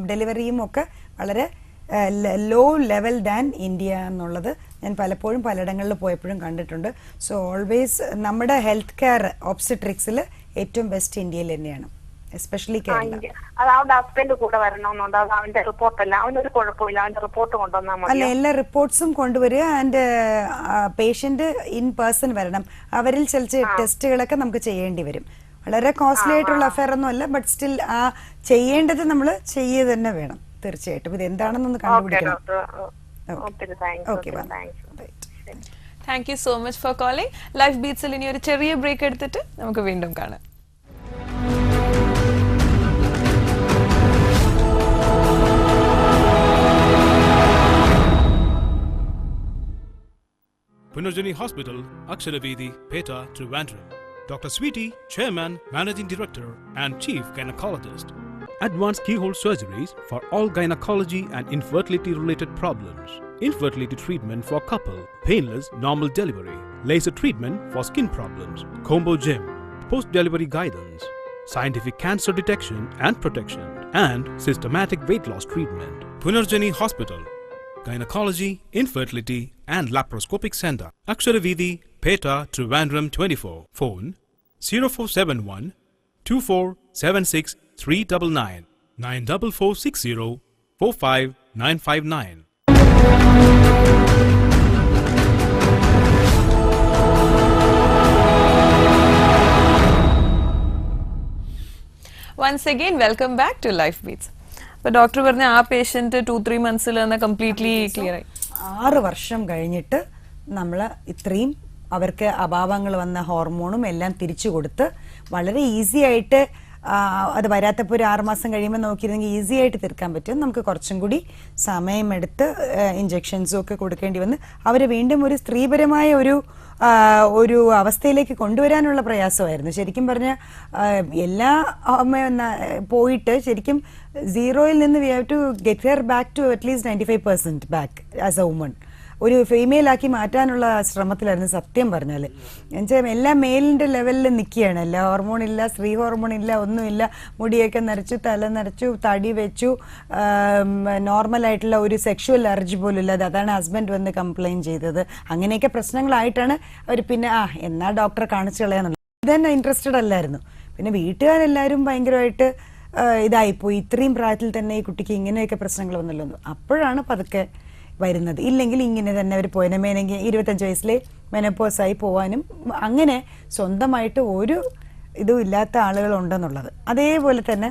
ഡെലിവറിയും ഒക്കെ വളരെ ലോ ലെവൽ ദാൻ ഇന്ത്യ എന്നുള്ളത് ഞാൻ പലപ്പോഴും പലയിടങ്ങളിൽ പോയപ്പോഴും കണ്ടിട്ടുണ്ട്. സോ ഓൾവേസ് നമ്മുടെ ഹെൽത്ത് കെയർ ഒബ്സ്റ്റട്രിക്സിൽ ഏറ്റവും ബെസ്റ്റ് ഇന്ത്യയിൽ തന്നെയാണ്, എസ്പെഷ്യലി കേരള. അല്ല, എല്ലാ റിപ്പോർട്ട്സും കൊണ്ടുവരിക. ആൻഡ് പേഷ്യന്റ് ഇൻ പേഴ്സൺ വരണം. അവരിൽ ചില ടെസ്റ്റുകളൊക്കെ നമുക്ക് ചെയ്യേണ്ടി വരും. വളരെ കോസ്റ്റ്ലി ആയിട്ടുള്ള അഫയർ ഒന്നും അല്ല, ബട്ട് സ്റ്റിൽ ആ ചെയ്യേണ്ടത് നമ്മൾ ചെയ്യുക തന്നെ വേണം തീർച്ചയായിട്ടും. ഇത് എന്താണെന്നൊന്ന് കണ്ടുപിടിക്കണം. Okay, thank you so much for calling. Life ബീറ്റ്സിൽ ഇനി ഒരു ചെറിയ ബ്രേക്ക് എടുത്തിട്ട് നമുക്ക് വീണ്ടും കാണാം. Punarjani Hospital, Aksharavedhi, Peta, Trivandrum. Dr. Sweetie, Chairman, Managing Director and Chief Gynecologist. Advanced keyhole surgeries for all gynecology and infertility related problems. Infertility treatment for couple, painless normal delivery, laser treatment for skin problems, combo gym, post-delivery guidance, scientific cancer detection and protection, and systematic weight loss treatment. Punarjani Hospital, Gynecology, Infertility and Laparoscopic Center. Aksharavedhi, Peta, Trivandrum 24. Phone 0471 2476 399 94460 45959. Once again, welcome back to Life Beats. അപ്പോൾ doctor പറഞ്ഞ ആ patient 2-3 months completely clear ആയി. 6 വർഷം കഴിഞ്ഞിട്ട് നമ്മൾ ഇത്രയും അവർക്ക് അഭാവങ്ങൾ വന്ന ഹോർമോണും എല്ലാം തിരിച്ചു കൊടുത്ത് വളരെ ഈസി ആയിട്ട് അത് വരാത്തപ്പോൾ ഒരു 6 മാസം കഴിയുമ്പോൾ നോക്കിയിരുന്നെങ്കിൽ ഈസി ആയിട്ട് തീർക്കാൻ പറ്റും. നമുക്ക് കുറച്ചും കൂടി സമയമെടുത്ത് ഇഞ്ചെക്ഷൻസും ഒക്കെ കൊടുക്കേണ്ടി വന്ന് അവരെ വീണ്ടും ഒരു സ്ത്രീപരമായ ഒരു അവസ്ഥയിലേക്ക് കൊണ്ടുവരാനുള്ള പ്രയാസമായിരുന്നു. ശരിക്കും പറഞ്ഞാൽ എല്ലാ പോയിട്ട് ശരിക്കും 0-ൽ നിന്ന് we have to get her back to at least 95% back as a woman. ഒരു ഫീമെയിലാക്കി മാറ്റാനുള്ള ശ്രമത്തിലായിരുന്നു സത്യം പറഞ്ഞാൽ. എന്നുവെച്ചാൽ എല്ലാം മെയിലിൻ്റെ ലെവലിൽ നിൽക്കുകയാണ്. എല്ലാ ഹോർമോണില്ല, സ്ത്രീ ഹോർമോണില്ല, ഒന്നുമില്ല. മുടിയൊക്കെ നരച്ചു, തല നരച്ചു, തടി വെച്ചു, നോർമലായിട്ടുള്ള ഒരു സെക്ഷുവൽ അലർജി പോലും ഇല്ലാതെ. അതാണ് ഹസ്ബൻഡ് വന്ന് കംപ്ലയിൻറ്റ് ചെയ്തത്. അങ്ങനെയൊക്കെ പ്രശ്നങ്ങളായിട്ടാണ് അവർ പിന്നെ എന്നാ ഡോക്ടറെ കാണിച്ചു കളയാന്നുള്ളത്. ഇതന്നെ ഇൻട്രസ്റ്റഡ് അല്ലായിരുന്നു. പിന്നെ വീട്ടുകാരെല്ലാവരും ഭയങ്കരമായിട്ട് ഇതായിപ്പോയി. ഇത്രയും പ്രായത്തിൽ തന്നെ ഈ കുട്ടിക്ക് ഇങ്ങനെയൊക്കെ പ്രശ്നങ്ങൾ വന്നല്ലോ. അപ്പോഴാണ് പതുക്കെ വരുന്നത്. ഇല്ലെങ്കിൽ ഇങ്ങനെ തന്നെ അവർ പോയനമേനെങ്കിൽ 25 വയസ്സിൽ മെനോപോസായി പോവാനും അങ്ങനെ സ്വന്തമായിട്ട് ഒരു ഇതും ഇല്ലാത്ത ആളുകളുണ്ടെന്നുള്ളത്. അതേപോലെ തന്നെ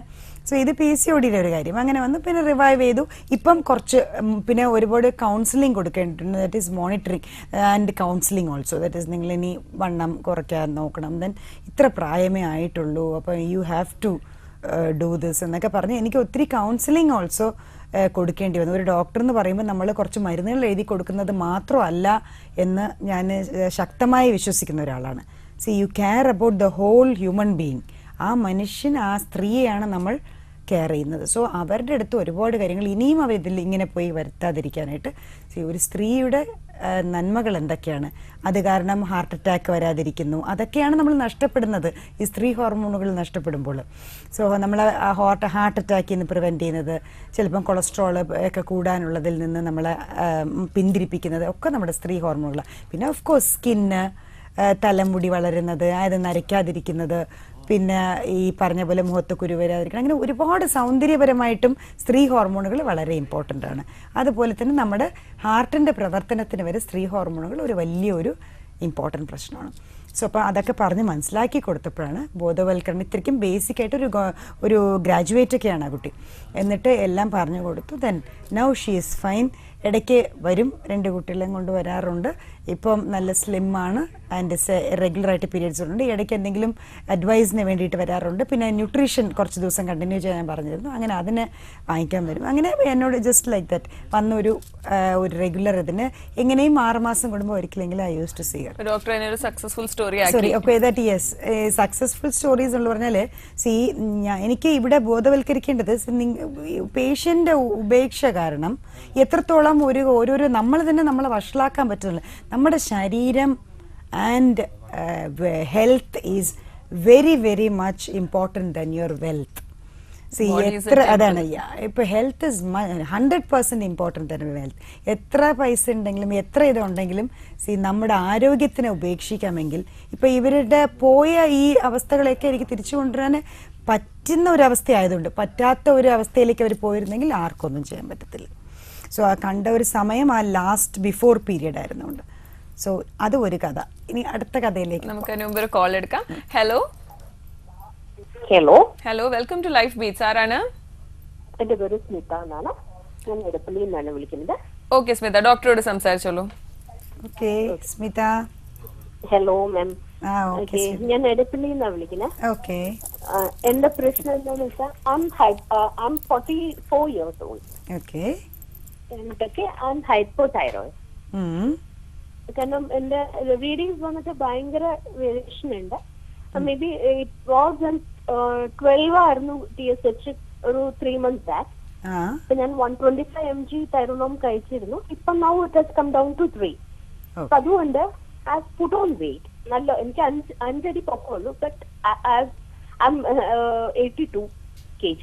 ഇത് PCODയുടെ ഒരു കാര്യം അങ്ങനെ വന്നു. പിന്നെ റിവൈവ് ചെയ്തു. ഇപ്പം കുറച്ച് പിന്നെ ഒരുപാട് കൗൺസിലിംഗ് കൊടുക്കേണ്ടിട്ടുണ്ട്. That is monitoring and counselling also. That is നിങ്ങൾ ഇനി വണ്ണം കുറയ്ക്കാൻ നോക്കണം, ദെൻ ഇത്ര പ്രായമേ ആയിട്ടുള്ളൂ, അപ്പോൾ you have to do this എന്നൊക്കെ പറഞ്ഞ് എനിക്ക് ഒത്തിരി കൗൺസിലിംഗ് ഓൾസോ കൊടുക്കേണ്ടി വന്നു. ഒരു ഡോക്ടർ എന്ന് പറയുമ്പോൾ നമ്മൾ കുറച്ച് മരുന്നുകൾ എഴുതി കൊടുക്കുന്നത് മാത്രമല്ല എന്ന് ഞാൻ ശക്തമായി വിശ്വസിക്കുന്ന ഒരാളാണ്. You care about the whole human being. ആ മനുഷ്യൻ, ആ സ്ത്രീയെയാണ് നമ്മൾ കെയർ ചെയ്യുന്നത്. സോ അവരുടെ അടുത്ത് ഒരുപാട് കാര്യങ്ങൾ ഇനിയും അവർ ഇതിൽ ഇങ്ങനെ പോയി വരുത്താതിരിക്കാനായിട്ട് ഒരു സ്ത്രീയുടെ നന്മകൾ എന്തൊക്കെയാണ്, അത് കാരണം ഹാർട്ട് അറ്റാക്ക് വരാതിരിക്കുന്നു, അതൊക്കെയാണ് നമ്മൾ നഷ്ടപ്പെടുന്നത് ഈ സ്ത്രീ ഹോർമോണുകൾ നഷ്ടപ്പെടുമ്പോൾ. സോ നമ്മൾ ഹാർട്ട് അറ്റാക്കിൽ നിന്ന് പ്രിവെൻറ്റ് ചെയ്യുന്നത്, ചിലപ്പം കൊളസ്ട്രോൾ ഒക്കെ കൂടാനുള്ളതിൽ നിന്ന് നമ്മളെ പിന്തിരിപ്പിക്കുന്നത് ഒക്കെ നമ്മുടെ സ്ത്രീ ഹോർമോണുകളാണ്. പിന്നെ ഓഫ് കോഴ്സ് സ്കിന്ന്, തലമുടി വളരുന്നത്, അത് നരയ്ക്കാതിരിക്കുന്നത്, പിന്നെ ഈ പറഞ്ഞ പോലെ മുഖത്ത് കുരു വരാതിരിക്കണം, അങ്ങനെ ഒരുപാട് സൗന്ദര്യപരമായിട്ടും സ്ത്രീ ഹോർമോണുകൾ വളരെ ഇമ്പോർട്ടൻ്റ് ആണ്. അതുപോലെ തന്നെ നമ്മുടെ ഹാർട്ടിൻ്റെ പ്രവർത്തനത്തിന് വരെ സ്ത്രീ ഹോർമോണുകൾ ഒരു വലിയൊരു ഇമ്പോർട്ടൻ്റ് പ്രശ്നമാണ്. സോ അപ്പോൾ അതൊക്കെ പറഞ്ഞ് മനസ്സിലാക്കി കൊടുത്തപ്പോഴാണ് ബോധവൽക്കരണം. ഇത്രയ്ക്കും ബേസിക്കായിട്ട് ഒരു ഗ്രാജുവേറ്റൊക്കെയാണ് ആ കുട്ടി. എന്നിട്ട് എല്ലാം പറഞ്ഞു കൊടുത്തു. Then now she is fine. ഇടയ്ക്ക് വരും, 2 കുട്ടികളെയും കൊണ്ട് വരാറുണ്ട്. ഇപ്പം നല്ല സ്ലിമ്മാണ് ആൻഡ് റെഗുലറായിട്ട് പീരിയഡ്സ് ഉണ്ട്. ഇടയ്ക്ക് എന്തെങ്കിലും അഡ്വൈസിന് വേണ്ടിയിട്ട് വരാറുണ്ട്. പിന്നെ ന്യൂട്രീഷൻ കുറച്ച് ദിവസം കണ്ടിന്യൂ ചെയ്യാൻ പറഞ്ഞിരുന്നു. അങ്ങനെ അതിന് വാങ്ങിക്കാൻ വരും. അങ്ങനെ എന്നോട് ജസ്റ്റ് ലൈക്ക് ദാറ്റ് വന്നൊരു റെഗുലർ ഇതിന് എങ്ങനെയും 6 മാസം കൂടുമ്പോൾ ഒരിക്കലെങ്കിലും I use to see her. Doctor ഒരു സക്സസ്ഫുൾ സ്റ്റോറി സക്സസ്ഫുൾ സ്റ്റോറീസ് എന്ന് പറഞ്ഞാൽ എനിക്ക് ഇവിടെ ബോധവൽക്കരിക്കേണ്ടത് പേഷ്യൻ്റെ ഉപേക്ഷ കാരണം എത്രത്തോളം ഓരോരോ നമ്മൾ തന്നെ നമ്മളെ വഷളാക്കാൻ പറ്റുന്നില്ല. നമ്മുടെ ശരീരം and health is very very much important than your wealth. അതാണ് ഇപ്പൊ health is 100% important than wealth. എത്ര പൈസ ഉണ്ടെങ്കിലും എത്ര ഇതുണ്ടെങ്കിലും നമ്മുടെ ആരോഗ്യത്തിനെ ഉപേക്ഷിക്കാമെങ്കിൽ ഇപ്പൊ ഇവരുടെ പോയ ഈ അവസ്ഥകളെയൊക്കെ എനിക്ക് തിരിച്ചു കൊണ്ടുവരാൻ പറ്റുന്ന ഒരവസ്ഥയായതുകൊണ്ട്, പറ്റാത്ത ഒരു അവസ്ഥയിലേക്ക് അവർ പോയിരുന്നെങ്കിൽ ആർക്കൊന്നും ചെയ്യാൻ പറ്റത്തില്ല. സോ ആ കണ്ട ഒരു സമയം ആ ലാസ്റ്റ് ബിഫോർ പീരിയഡ് ആയിരുന്നുകൊണ്ട്. സോ അത് ഒരു കഥ. ഇനി അടുത്ത കഥയിലേക്ക് നമുക്ക് അതിന് മുമ്പ് ഒരു കോൾ എടുക്കാം. Hello hello, hello, welcome to life beats. ആരാണ്? എന്റെ പേര് സ്മിത എന്നാണ്. ഞാൻ എടപ്പള്ളിയിൽ നിന്നാണ് വിളിക്കുന്നത്. ഓക്കെ സ്മിത, ഡോക്ടറോട് സംസാരിച്ചോളൂ. Okay Smitha. Hello ma'am. Okay ഞാൻ എടപ്പള്ളിയിൽ നിന്നാണ് വിളിക്കുന്നത്. ഓക്കെ. എന്റെ പ്രശ്നം എന്താണെന്ന് വെച്ചാൽ I'm 44 years old. ഓക്കെ. എന്നിട്ടൊക്കെ I'm hypothyroid. കാരണം എന്റെ റീഡിങ്സ് വന്നിട്ട് ഭയങ്കര വേരിയേഷൻ ഉണ്ട്. മേ ബി ഇറ്റ് വാസ് 12 ആയിരുന്നു TSH ഒരു 3 months ബാക്ക്. അപ്പൊ ഞാൻ 125 mg തൈറോണോം കഴിച്ചിരുന്നു. ഇപ്പൊ now it has come down to 3. അപ്പൊ അതുകൊണ്ട് ഐ പുട്ട് ഓൺ വെയിറ്റ്. നല്ല എനിക്ക് 5 അടി പൊക്കമുള്ളൂ. But I'm 82 kg.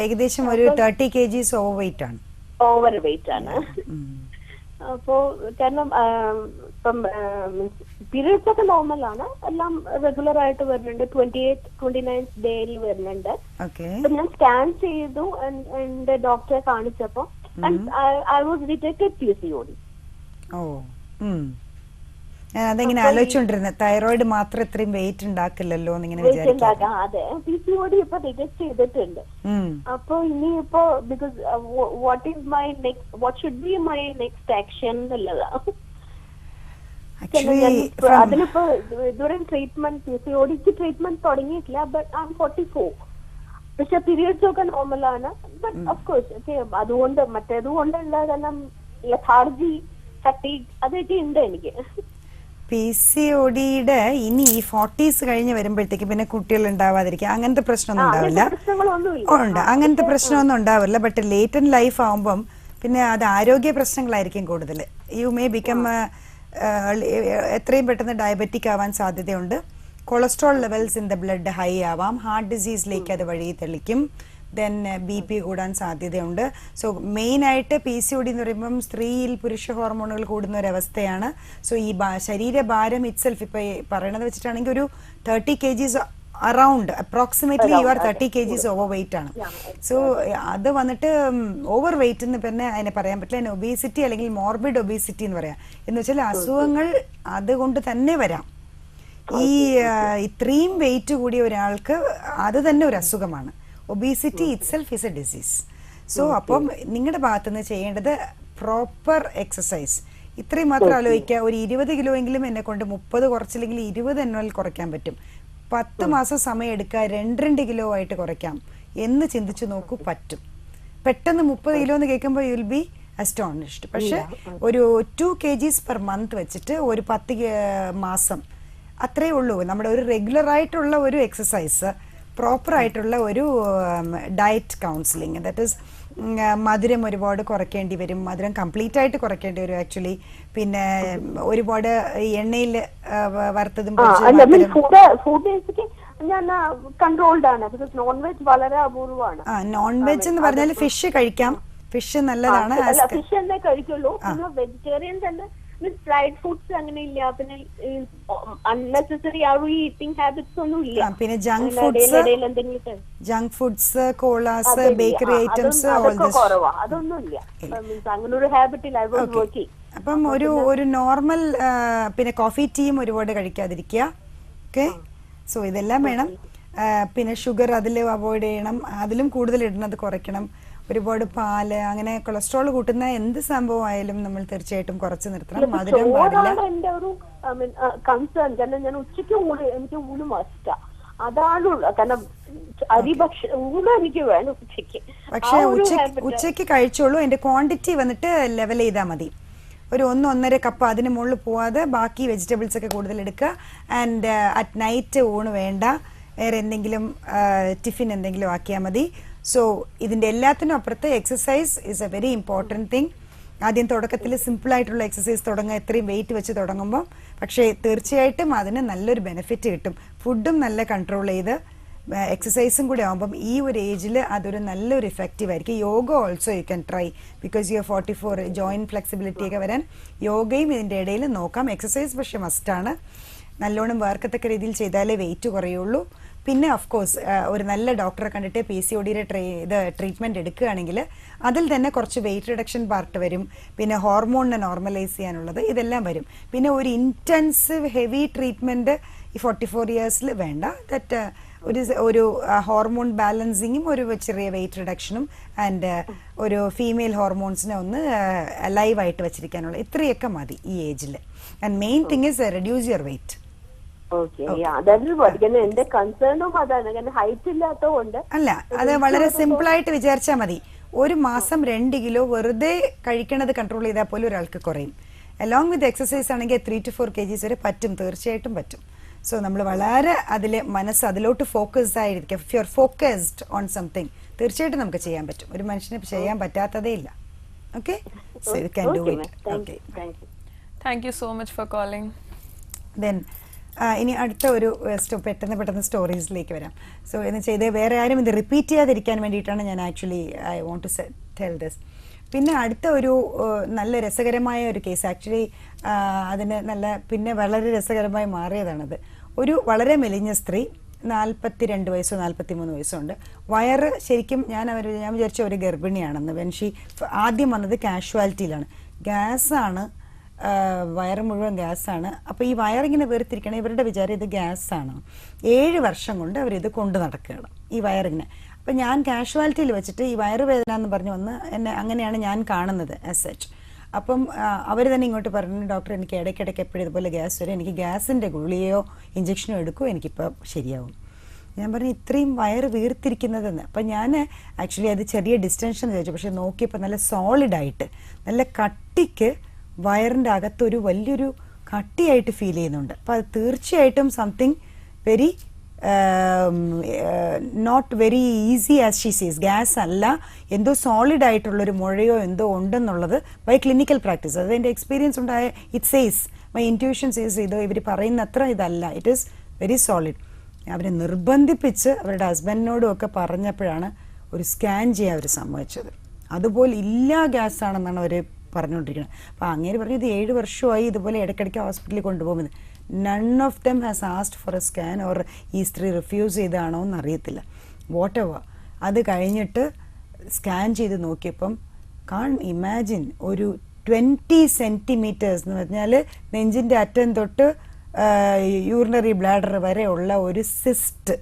ഏകദേശം ഒരു 30 kgs ഓവർ വെയിറ്റ് ആണ്. ഓവർ വെയിറ്റ് ആണ്. അപ്പോ കാരണം ഇപ്പം പീരിയഡ്സ് ഒക്കെ നോർമൽ ആണ്. എല്ലാം റെഗുലർ ആയിട്ട് വരുന്നുണ്ട്. 29th ഡേയിൽ വരുന്നുണ്ട്. അപ്പൊ ഞാൻ സ്കാൻ ചെയ്തു എന്റെ ഡോക്ടറെ കാണിച്ചപ്പോ ഐ വാസ് ഡിറ്റക്റ്റഡ് PCOD. ഞാൻ അതെങ്ങനെ ആലോചിച്ചോണ്ടിരുന്നത്, തൈറോയിഡ് മാത്രം ഇത്രയും വെയിറ്റ് ഉണ്ടാക്കില്ലല്ലോ എന്നിങ്ങനെ വിചാരിക്കാം. അതെ, PCOD ഇപ്പൊ ഡിറ്റക്ട് ചെയ്തിട്ടുണ്ട്. അപ്പൊ ഇനിയിപ്പോ because what should be my next action എന്നുള്ളതാ. അതിനിപ്പോ ഇതുവരെ ട്രീറ്റ്മെന്റ് PCODക്ക് ട്രീറ്റ്മെന്റ് തുടങ്ങിയിട്ടില്ല. But I am 44. പക്ഷെ പീരിയഡ്സ് ഒക്കെ നോർമൽ ആണ്. ബട്ട് ഓഫ് കോഴ്സ് അതുകൊണ്ട് മറ്റേതുകൊണ്ടുള്ള കാരണം ലഥാർജി ഫറ്റീഗ് അതൊക്കെ ഉണ്ട് എനിക്ക്. PCODയുടെ ഇനി ഈ 40s കഴിഞ്ഞ് വരുമ്പോഴത്തേക്ക് പിന്നെ കുട്ടികൾ ഉണ്ടാവാതിരിക്കുക അങ്ങനത്തെ പ്രശ്നമൊന്നും ഉണ്ടാവില്ല. ഉണ്ട്, അങ്ങനത്തെ പ്രശ്നമൊന്നും ഉണ്ടാവില്ല. ബട്ട് ലേറ്റ് ഇൻ ലൈഫ് ആവുമ്പം പിന്നെ അത് ആരോഗ്യ പ്രശ്നങ്ങളായിരിക്കും കൂടുതൽ. യു മേ ബിക്കം എത്രയും പെട്ടെന്ന് ഡയബറ്റിക് ആവാൻ സാധ്യതയുണ്ട്. Cholesterol levels in the blood high ആവാം. ഹാർട്ട് ഡിസീസിലേക്ക് അത് വഴി തെളിക്കും. ദെൻ BP കൂടാൻ സാധ്യതയുണ്ട്. സോ മെയിനായിട്ട് PCOD എന്ന് പറയുമ്പം സ്ത്രീയിൽ പുരുഷ ഹോർമോണുകൾ കൂടുന്ന ഒരവസ്ഥയാണ്. സോ ഈ ശരീരഭാരം ഇറ്റ്സെൽഫ് ഇപ്പൊ പറയണത് വെച്ചിട്ടാണെങ്കിൽ ഒരു 30 kgs around approximately you are 30 kgs over weight ആണ്. സോ അത് വന്നിട്ട് ഓവർ വെയിറ്റ് എന്ന് പിന്നെ അതിനെ പറയാൻ പറ്റില്ല. അതിന് ഒബീസിറ്റി അല്ലെങ്കിൽ മോർബിഡ് ഒബീസിറ്റി എന്ന് പറയാം. എന്ന് വെച്ചാൽ അസുഖങ്ങൾ അതുകൊണ്ട് തന്നെ വരാം. ഈ ഇത്രയും വെയിറ്റ് കൂടിയ ഒരാൾക്ക് അത് തന്നെ ഒരു അസുഖമാണ്. Obesity itself is A disease. So അപ്പം നിങ്ങളുടെ ഭാഗത്തുനിന്ന് ചെയ്യേണ്ടത് പ്രോപ്പർ എക്സസൈസ്. ഇത്രയും മാത്രം ആലോചിക്കുക. ഒരു 20 കിലോ എങ്കിലും എന്നെ കൊണ്ട് 30 കുറച്ചില്ലെങ്കിൽ 20 NL കുറയ്ക്കാൻ പറ്റും. 10 മാസം സമയം എടുക്കുക 2 കിലോ ആയിട്ട് കുറയ്ക്കാം എന്ന് ചിന്തിച്ചു നോക്കൂ. പറ്റും. പെട്ടെന്ന് 30 കിലോ എന്ന് കേൾക്കുമ്പോൾ യു വിൽ ബി അസ്റ്റോണിഷ്ഡ്. പക്ഷെ ഒരു 2 kgs പെർ മന്ത് വെച്ചിട്ട് ഒരു 10 മാസം അത്രേ ഉള്ളൂ. നമ്മുടെ ഒരു റെഗുലർ ആയിട്ടുള്ള ഒരു എക്സസൈസ്, പ്രോപ്പർ ആയിട്ടുള്ള ഒരു ഡയറ്റ് കൗൺസിലിംഗ്, ദാറ്റ് ഈസ് മധുരം ഒരുപാട് കുറയ്ക്കേണ്ടി വരും. മധുരം കംപ്ലീറ്റ് ആയിട്ട് കുറയ്ക്കേണ്ടി വരും ആക്ച്വലി. പിന്നെ ഒരുപാട് എണ്ണയിൽ വറുത്തതും നോൺ വെജ് എന്ന് പറഞ്ഞാൽ ഫിഷ് കഴിക്കാം. ഫിഷ് നല്ലതാണ്. ഫ്രൈഡ് ഫുഡ്സ് അങ്ങനെ ഇല്ല. പിന്നെ അൺനെസസറി ഈറ്റിംഗ് ഹാബിറ്റ്സ് ഒന്നും ഇല്ല. പിന്നെ junk foods colas bakery items അതൊന്നും ഇല്ല. അങ്ങനെ ഒരു ഹാബിറ്റിൽ ഐ വാസ് വർക്കിംഗ്. അപ്പം ഒരു നോർമൽ പിന്നെ കോഫി ടീയും ഒരുപാട് കഴിക്കാതിരിക്കുക. ഓക്കെ. സോ ഇതെല്ലാം വേണം. പിന്നെ ഷുഗർ അതിൽ അവോയ്ഡ് ചെയ്യണം. അതിലും കൂടുതൽ ഇടുന്നത് കുറയ്ക്കണം. ഒരുപാട് പാല് അങ്ങനെ കൊളസ്ട്രോൾ കൂട്ടുന്ന എന്ത് സംഭവമായാലും നമ്മൾ തീർച്ചയായിട്ടും കുറച്ച് നിർത്തണം. മധുരം പാടില്ല. എന്റെ ഒരു കൺസേൺ. കാരണം ഞാൻ ഉച്ചയ്ക്ക് എനിക്ക് ഊണ് മസ്റ്റാ. അതാണുള്ള കാരണം ഊണ് എനിക്ക് വേണം ഉച്ചയ്ക്ക്. പക്ഷെ ഉച്ചയ്ക്ക് കഴിച്ചോളൂ. അതിന്റെ ക്വാണ്ടിറ്റി വന്നിട്ട് ലെവൽ ചെയ്താൽ മതി. ഒരു 1-1.5 കപ്പ് അതിന് മുകളിൽ പോവാതെ ബാക്കി വെജിറ്റബിൾസ് ഒക്കെ കൂടുതൽ എടുക്കുക. ആൻഡ് അറ്റ് നൈറ്റ് ഊണ് വേണ്ട. വേറെ എന്തെങ്കിലും ടിഫിൻ എന്തെങ്കിലും ആക്കിയാൽ മതി. സോ ഇതിൻ്റെ എല്ലാത്തിനും അപ്പുറത്ത് exercise is A very important thing. ആദ്യം തുടക്കത്തിൽ സിമ്പിളായിട്ടുള്ള എക്സസൈസ് തുടങ്ങുക, എത്രയും വെയിറ്റ് വെച്ച് തുടങ്ങുമ്പോൾ. പക്ഷേ തീർച്ചയായിട്ടും അതിന് നല്ലൊരു ബെനിഫിറ്റ് കിട്ടും. ഫുഡും നല്ല കൺട്രോൾ ചെയ്ത് എക്സസൈസും കൂടി ആകുമ്പം ഈ ഒരു ഏജിൽ അതൊരു നല്ലൊരു ഇഫക്റ്റീവ് ആയിരിക്കും. Yoga also you can try because you 44 joint flexibility ഒക്കെ വരാൻ യോഗയും ഇതിൻ്റെ ഇടയിൽ നോക്കാം. എക്സസൈസ് പക്ഷേ മസ്റ്റാണ്. നല്ലോണം വേർക്കത്തക്ക രീതിയിൽ ചെയ്താലേ വെയിറ്റ് കുറയുള്ളൂ. പിന്നെ ഓഫ് കോഴ്സ് ഒരു നല്ല ഡോക്ടറെ കണ്ടിട്ട് PCOD ഇത് ട്രീറ്റ്മെൻറ്റ് എടുക്കുകയാണെങ്കിൽ അതിൽ തന്നെ കുറച്ച് വെയിറ്റ് റിഡക്ഷൻ പാർട്ട് വരും, പിന്നെ ഹോർമോണിനെ നോർമലൈസ് ചെയ്യാനുള്ളത് ഇതെല്ലാം വരും. പിന്നെ ഒരു ഇൻറ്റൻസീവ് ഹെവി ട്രീറ്റ്മെൻറ്റ് ഈ 44 ഇയേഴ്സിൽ വേണ്ട. ദറ്റ് ഒരു ഹോർമോൺ ബാലൻസിങ്ങും ഒരു ചെറിയ വെയിറ്റ് റിഡക്ഷനും ആൻഡ് ഒരു ഫീമെയിൽ ഹോർമോൺസിനെ ഒന്ന് ലൈവായിട്ട് വെച്ചിരിക്കാനുള്ള ഇത്രയൊക്കെ മതി ഈ ഏജിൽ. And main thing is reduce your weight. എന്റെ കൺസേണും അതാണ്, കാരണം ഹൈറ്റ് ഇല്ലാത്തതുകൊണ്ട്. അല്ല, അത് വളരെ സിമ്പിൾ ആയിട്ട് വിചാരിച്ചാൽ മതി. ഒരു മാസം 2 കിലോ വെറുതെ കഴിക്കണത് കൺട്രോൾ ചെയ്താൽ പോലും ഒരാൾക്ക് കുറയും. അലോങ് വിത്ത് എക്സസൈസ് ആണെങ്കിൽ 3 to 4 kgs വരെ പറ്റും, തീർച്ചയായിട്ടും പറ്റും. സോ നമ്മൾ വളരെ മനസ്സ് അതിലോട്ട് ഫോക്കസ്ഡ് ആയിരിക്കും. If you are focused on something തീർച്ചയായിട്ടും നമുക്ക് ചെയ്യാൻ പറ്റും. ഒരു മനുഷ്യന് ചെയ്യാൻ പറ്റാത്തതേ ഇല്ല. Okay, so you can do it. Okay, thank you so much for calling. Then ഇനി അടുത്ത ഒരു പെട്ടെന്ന് സ്റ്റോറീസിലേക്ക് വരാം. സോ എന്ന് ചെയ്ത് വേറെ ആരും ഇത് റിപ്പീറ്റ് ചെയ്യാതിരിക്കാൻ വേണ്ടിയിട്ടാണ് ഞാൻ actually I want to tell this. പിന്നെ അടുത്ത ഒരു നല്ല രസകരമായ ഒരു കേസ്, ആക്ച്വലി അതിന് പിന്നെ വളരെ രസകരമായി മാറിയതാണത്. ഒരു വളരെ മെലിഞ്ഞ സ്ത്രീ, 42 വയസ്സോ 43 വയസ്സോ ഉണ്ട്. വയറ് ശരിക്കും ഞാൻ വിചാരിച്ച ഒരു ഗർഭിണിയാണെന്ന്. വെൻഷി ആദ്യം വന്നത് കാഷ്വാലിറ്റിയിലാണ്. ഗ്യാസാണ്, വയറ് മുഴുവൻ ഗ്യാസാണ്. അപ്പോൾ ഈ വയറിങ്ങനെ വേർതിരിക്കണം, ഇവരുടെ വിചാരം ഇത് ഗ്യാസാണ്. 7 വർഷം കൊണ്ട് അവരിത് കൊണ്ട് നടക്കുകയാണ് ഈ വയറിങ്ങനെ. അപ്പം ഞാൻ കാഷ്വാലിറ്റിയിൽ വെച്ചിട്ട് ഈ വയറുവേദന എന്ന് പറഞ്ഞു വന്ന് അങ്ങനെയാണ് ഞാൻ കാണുന്നത് ആസ് സച്ച്. അപ്പം അവർ തന്നെ ഇങ്ങോട്ട് പറഞ്ഞു, ഡോക്ടർ എനിക്ക് ഇടയ്ക്കിടയ്ക്ക് എപ്പോഴും ഇതുപോലെ ഗ്യാസ് വരും, എനിക്ക് ഗ്യാസിൻ്റെ ഗുളികയോ ഇഞ്ചക്ഷനോ എടുക്കുമോ, എനിക്കിപ്പോൾ ശരിയാവും. ഞാൻ പറഞ്ഞു ഇത്രയും വയറ് വീർത്തിരിക്കുന്നതെന്ന്. അപ്പം ഞാൻ ആക്ച്വലി അത് ചെറിയ ഡിസ്റ്റൻഷൻ ചോദിച്ചു. പക്ഷെ നോക്കിയപ്പോൾ നല്ല സോളിഡായിട്ട് നല്ല കട്ടിക്ക് വയറിൻ്റെ അകത്തൊരു വലിയൊരു കട്ടിയായിട്ട് ഫീൽ ചെയ്യുന്നുണ്ട്. അപ്പോൾ അത് തീർച്ചയായിട്ടും something very not very easy as she sees. Gas അല്ല, എന്തോ സോളിഡ് ആയിട്ടുള്ളൊരു മുഴയോ എന്തോ ഉണ്ടെന്നുള്ളത് ബൈ ക്ലിനിക്കൽ പ്രാക്ടീസ്. അത് എൻ്റെ എക്സ്പീരിയൻസ് ഉണ്ടായ it says, my intuition says ഇത് ഇവർ പറയുന്ന അത്ര ഇതല്ല, ഇറ്റ് ഈസ് വെരി സോളിഡ്. അവരെ നിർബന്ധിപ്പിച്ച് അവരുടെ ഹസ്ബൻഡിനോടും ഒക്കെ പറഞ്ഞപ്പോഴാണ് ഒരു സ്കാൻ ചെയ്യാൻ അവർ സമ്മതിച്ചത്. അതുപോലെ ഇല്ല ഗ്യാസ് ആണെന്നാണ് അവർ പറഞ്ഞുകൊണ്ടിരിക്കുന്നത്. അപ്പോൾ അങ്ങനെ പറഞ്ഞു ഇത് 7 വർഷമായി ഇതുപോലെ ഇടയ്ക്കിടയ്ക്ക് ഹോസ്പിറ്റലിൽ കൊണ്ടുപോകുന്നത്. None of them has ആസ്ഡ് four A scan or ഈ സ്ത്രീ റിഫ്യൂസ് ചെയ്താണോ എന്നറിയത്തില്ല. വാട്ട് എവർ, അത് കഴിഞ്ഞിട്ട് സ്കാൻ ചെയ്ത് നോക്കിയപ്പം ഇമാജിൻ ഒരു 20 സെൻറ്റിമീറ്റേഴ്സ് എന്ന് പറഞ്ഞാൽ നെഞ്ചിൻ്റെ അറ്റം തൊട്ട് യൂറിനറി ബ്ലാഡർ വരെ ഉള്ള ഒരു സിസ്റ്റ്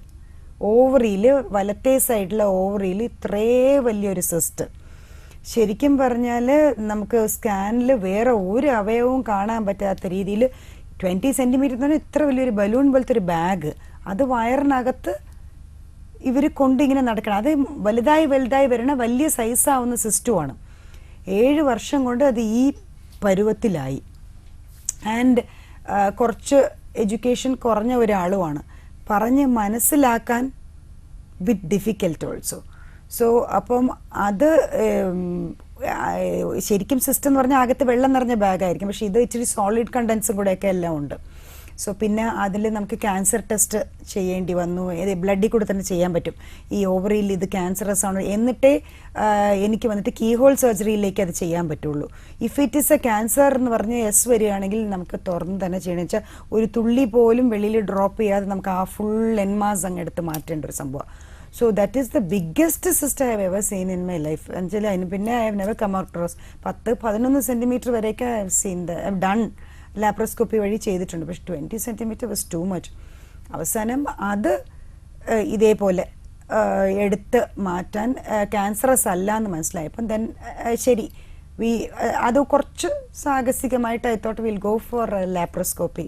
ഓവറിയിൽ, വലത്തേ സൈഡിലെ ഓവറിയിൽ ഇത്രേ വലിയൊരു സിസ്റ്റ്. ശരിക്കും പറഞ്ഞാൽ നമുക്ക് സ്കാനിൽ വേറെ ഒരു അവയവവും കാണാൻ പറ്റാത്ത രീതിയിൽ 20 സെൻറ്റിമീറ്റർ എന്ന് പറഞ്ഞാൽ ഇത്ര വലിയൊരു ബലൂൺ പോലത്തെ ഒരു ബാഗ്, അത് വയറിനകത്ത് ഇവർ കൊണ്ടിങ്ങനെ നടക്കണം. അത് വലുതായി വരണ വലിയ സൈസാവുന്ന സിസ്റ്റുമാണ്. 7 വർഷം കൊണ്ട് അത് ഈ പരുവത്തിലായി. ആൻഡ് കുറച്ച് എഡ്യൂക്കേഷൻ കുറഞ്ഞ ഒരാളുമാണ്. പറഞ്ഞ് മനസ്സിലാക്കാൻ ബിറ്റ് ഡിഫിക്കൽട്ട് ഓൾസോ. സോ അപ്പം അത് ശരിക്കും സിസ്റ്റം എന്ന് പറഞ്ഞാൽ അകത്ത് വെള്ളം നിറഞ്ഞ ബാഗായിരിക്കും, പക്ഷേ ഇത് ഇച്ചിരി സോളിഡ് കണ്ടൻസും കൂടെയൊക്കെ എല്ലാം ഉണ്ട്. സോ പിന്നെ അതിൽ നമുക്ക് ക്യാൻസർ ടെസ്റ്റ് ചെയ്യേണ്ടി വന്നു. ബ്ലഡിൽ കൂടെ തന്നെ ചെയ്യാൻ പറ്റും ഈ ഓവറിയിൽ ഇത് ക്യാൻസറസ് ആണ്, എന്നിട്ടേ എനിക്ക് വന്നിട്ട് കീ ഹോൾ സർജറിയിലേക്ക് അത് ചെയ്യാൻ പറ്റുള്ളൂ. If it is A cancer എന്ന് പറഞ്ഞ് യെസ് വരികയാണെങ്കിൽ നമുക്ക് തുറന്ന് തന്നെ ചെയ്യണമെന്ന് വെച്ചാൽ ഒരു തുള്ളി പോലും വെളിയിൽ ഡ്രോപ്പ് ചെയ്യാതെ നമുക്ക് ആ ഫുൾ എൻമാസ് അങ്ങ് എടുത്ത് മാറ്റേണ്ട ഒരു സംഭവം. So that is the biggest cyst I have ever seen in my life. Actually, I have never come across 10-11 centimetre വരെയൊക്കെ I have seen I have done laparoscopy വഴി ചെയ്തിട്ടുണ്ട്. പക്ഷെ 20 സെൻറ്റിമീറ്റർ വാസ് ടു മച്ച്. അവസാനം അത് ഇതേപോലെ എടുത്ത് മാറ്റാൻ cancerous അല്ല എന്ന് മനസ്സിലായപ്പം ദെൻ ശരി അത് കുറച്ച് സാഹസികമായിട്ട് I thought will go for laparoscopy.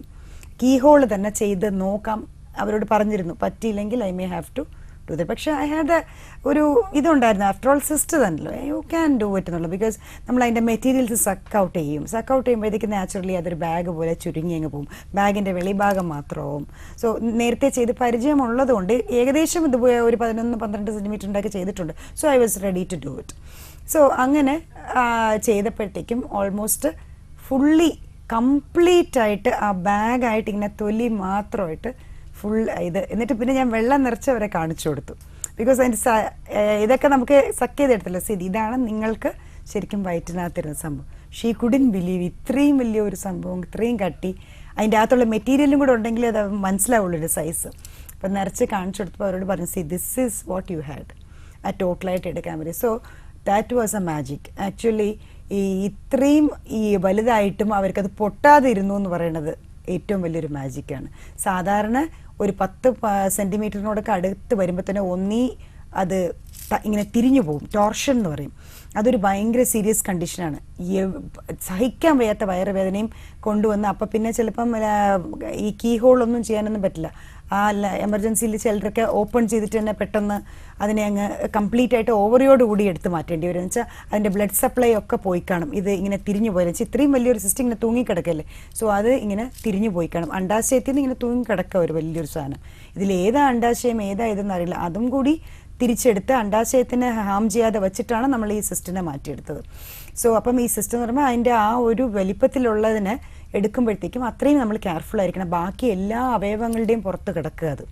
Keyhole തന്നെ ചെയ്ത് നോക്കാം അവരോട് പറഞ്ഞിരുന്നു. പറ്റിയില്ലെങ്കിൽ I may have to do that. പക്ഷേ ഐ ഹാഡ് ഒരു ഇതുണ്ടായിരുന്നു, ആഫ്റ്റർ ഓൾ സിസ്റ്റ് തന്നല്ലോ, യു ക്യാൻ ഡു ഇറ്റ് എന്നുള്ളത്. ബിക്കോസ് നമ്മൾ അതിൻ്റെ മെറ്റീരിയൽസ് സക്ക് ഔട്ട് ചെയ്യുമ്പോഴത്തേക്ക് നാച്ചുറലി അതൊരു ബാഗ് പോലെ ചുരുങ്ങി അങ്ങ് പോകും, ബാഗിൻ്റെ വെളിഭാഗം മാത്രമാവും. സോ നേരത്തെ ചെയ്ത് പരിചയമുള്ളത് കൊണ്ട് ഏകദേശം ഇത് ഒരു 11-12 സെൻറ്റിമീറ്റർ ഉണ്ടാക്കി ചെയ്തിട്ടുണ്ട്. So I was ready to do it. So അങ്ങനെ ചെയ്തപ്പോഴത്തേക്കും ഓൾമോസ്റ്റ് ഫുള്ളി കംപ്ലീറ്റ് ആയിട്ട് ആ ബാഗായിട്ട് ഇങ്ങനെ തൊലി മാത്രമായിട്ട് ഫുൾ ഇത്. എന്നിട്ട് പിന്നെ ഞാൻ വെള്ളം നിറച്ചവരെ കാണിച്ചു കൊടുത്തു. ബിക്കോസ് അതിൻ്റെ ഇതൊക്കെ നമുക്ക് സക്ക് ചെയ്തെടുത്തില്ല. ശരി, ഇതാണ് നിങ്ങൾക്ക് ശരിക്കും വയറ്റിനകത്തിരുന്ന സംഭവം. ഷീ കുഡിൻ ബിലീവ് ഇത്രയും വലിയൊരു സംഭവം, ഇത്രയും കട്ടി, അതിൻ്റെ അകത്തുള്ള മെറ്റീരിയലും കൂടെ ഉണ്ടെങ്കിൽ അത് മനസ്സിലാവുള്ളൂ സൈസ്. അപ്പം നിറച്ച് കാണിച്ചു കൊടുത്തപ്പോൾ അവരോട് പറഞ്ഞു see this is what you had ആ ടോട്ടലായിട്ട് എടുക്കാൻ പറ്റും. So that was A magic. Actually ഇത്രയും വലുതായിട്ടും അവർക്കത് പൊട്ടാതിരുന്നു എന്ന് പറയുന്നത് ഏറ്റവും വലിയൊരു മാജിക്കാണ്. സാധാരണ ഒരു 10 സെൻറ്റിമീറ്ററിനോടൊക്കെ അടുത്ത് വരുമ്പോൾ തന്നെ ഒന്നീ അത് ഇങ്ങനെ തിരിഞ്ഞു പോകും, ടോർഷൻ എന്ന് പറയും. അതൊരു ഭയങ്കര സീരിയസ് കണ്ടീഷനാണ്. സഹിക്കാൻ വയ്യാത്ത വയറുവേദനയും കൊണ്ടുവന്ന് അപ്പം പിന്നെ ചിലപ്പം ഈ കീ ഹോളൊന്നും ചെയ്യാനൊന്നും പറ്റില്ല. ആ എമർജൻസിയിൽ ചിലരൊക്കെ ഓപ്പൺ ചെയ്തിട്ട് തന്നെ പെട്ടെന്ന് അതിനെ അങ്ങ് കംപ്ലീറ്റ് ആയിട്ട് ഓവറിയോട് കൂടി എടുത്ത് മാറ്റേണ്ടി വരും. എന്ന് വെച്ചാൽ അതിൻ്റെ ബ്ലഡ് സപ്ലൈ ഒക്കെ പോയി കാണും. ഇത് ഇങ്ങനെ തിരിഞ്ഞു പോയാലും വെച്ചാൽ ഇത്രയും വലിയൊരു സിസ്റ്റം ഇങ്ങനെ തൂങ്ങിക്കിടക്കല്ലേ. സോ അത് ഇങ്ങനെ തിരിഞ്ഞു പോയി കാണും. അണ്ടാശയത്തിൽ നിന്ന് ഇങ്ങനെ തൂങ്ങിക്കിടക്കുക ഒരു വലിയൊരു സാധനം. ഇതിലേതാ അണ്ടാശയം ഏതാ ഇതെന്ന് അറിയില്ല. അതും കൂടി തിരിച്ചെടുത്ത് അണ്ടാശയത്തിനെ ഹാം ചെയ്യാതെ വെച്ചിട്ടാണ് നമ്മൾ ഈ സിസ്റ്റിനെ മാറ്റിയെടുത്തത്. സോ അപ്പം ഈ സിസ്റ്റം എന്ന് പറയുമ്പോൾ അതിൻ്റെ ആ ഒരു വലിപ്പത്തിലുള്ളതിനെ എടുക്കുമ്പോഴത്തേക്കും അത്രയും നമ്മൾ കെയർഫുൾ ആയിരിക്കണം. ബാക്കി എല്ലാ അവയവങ്ങളുടെയും പുറത്ത് കിടക്കുക അത്.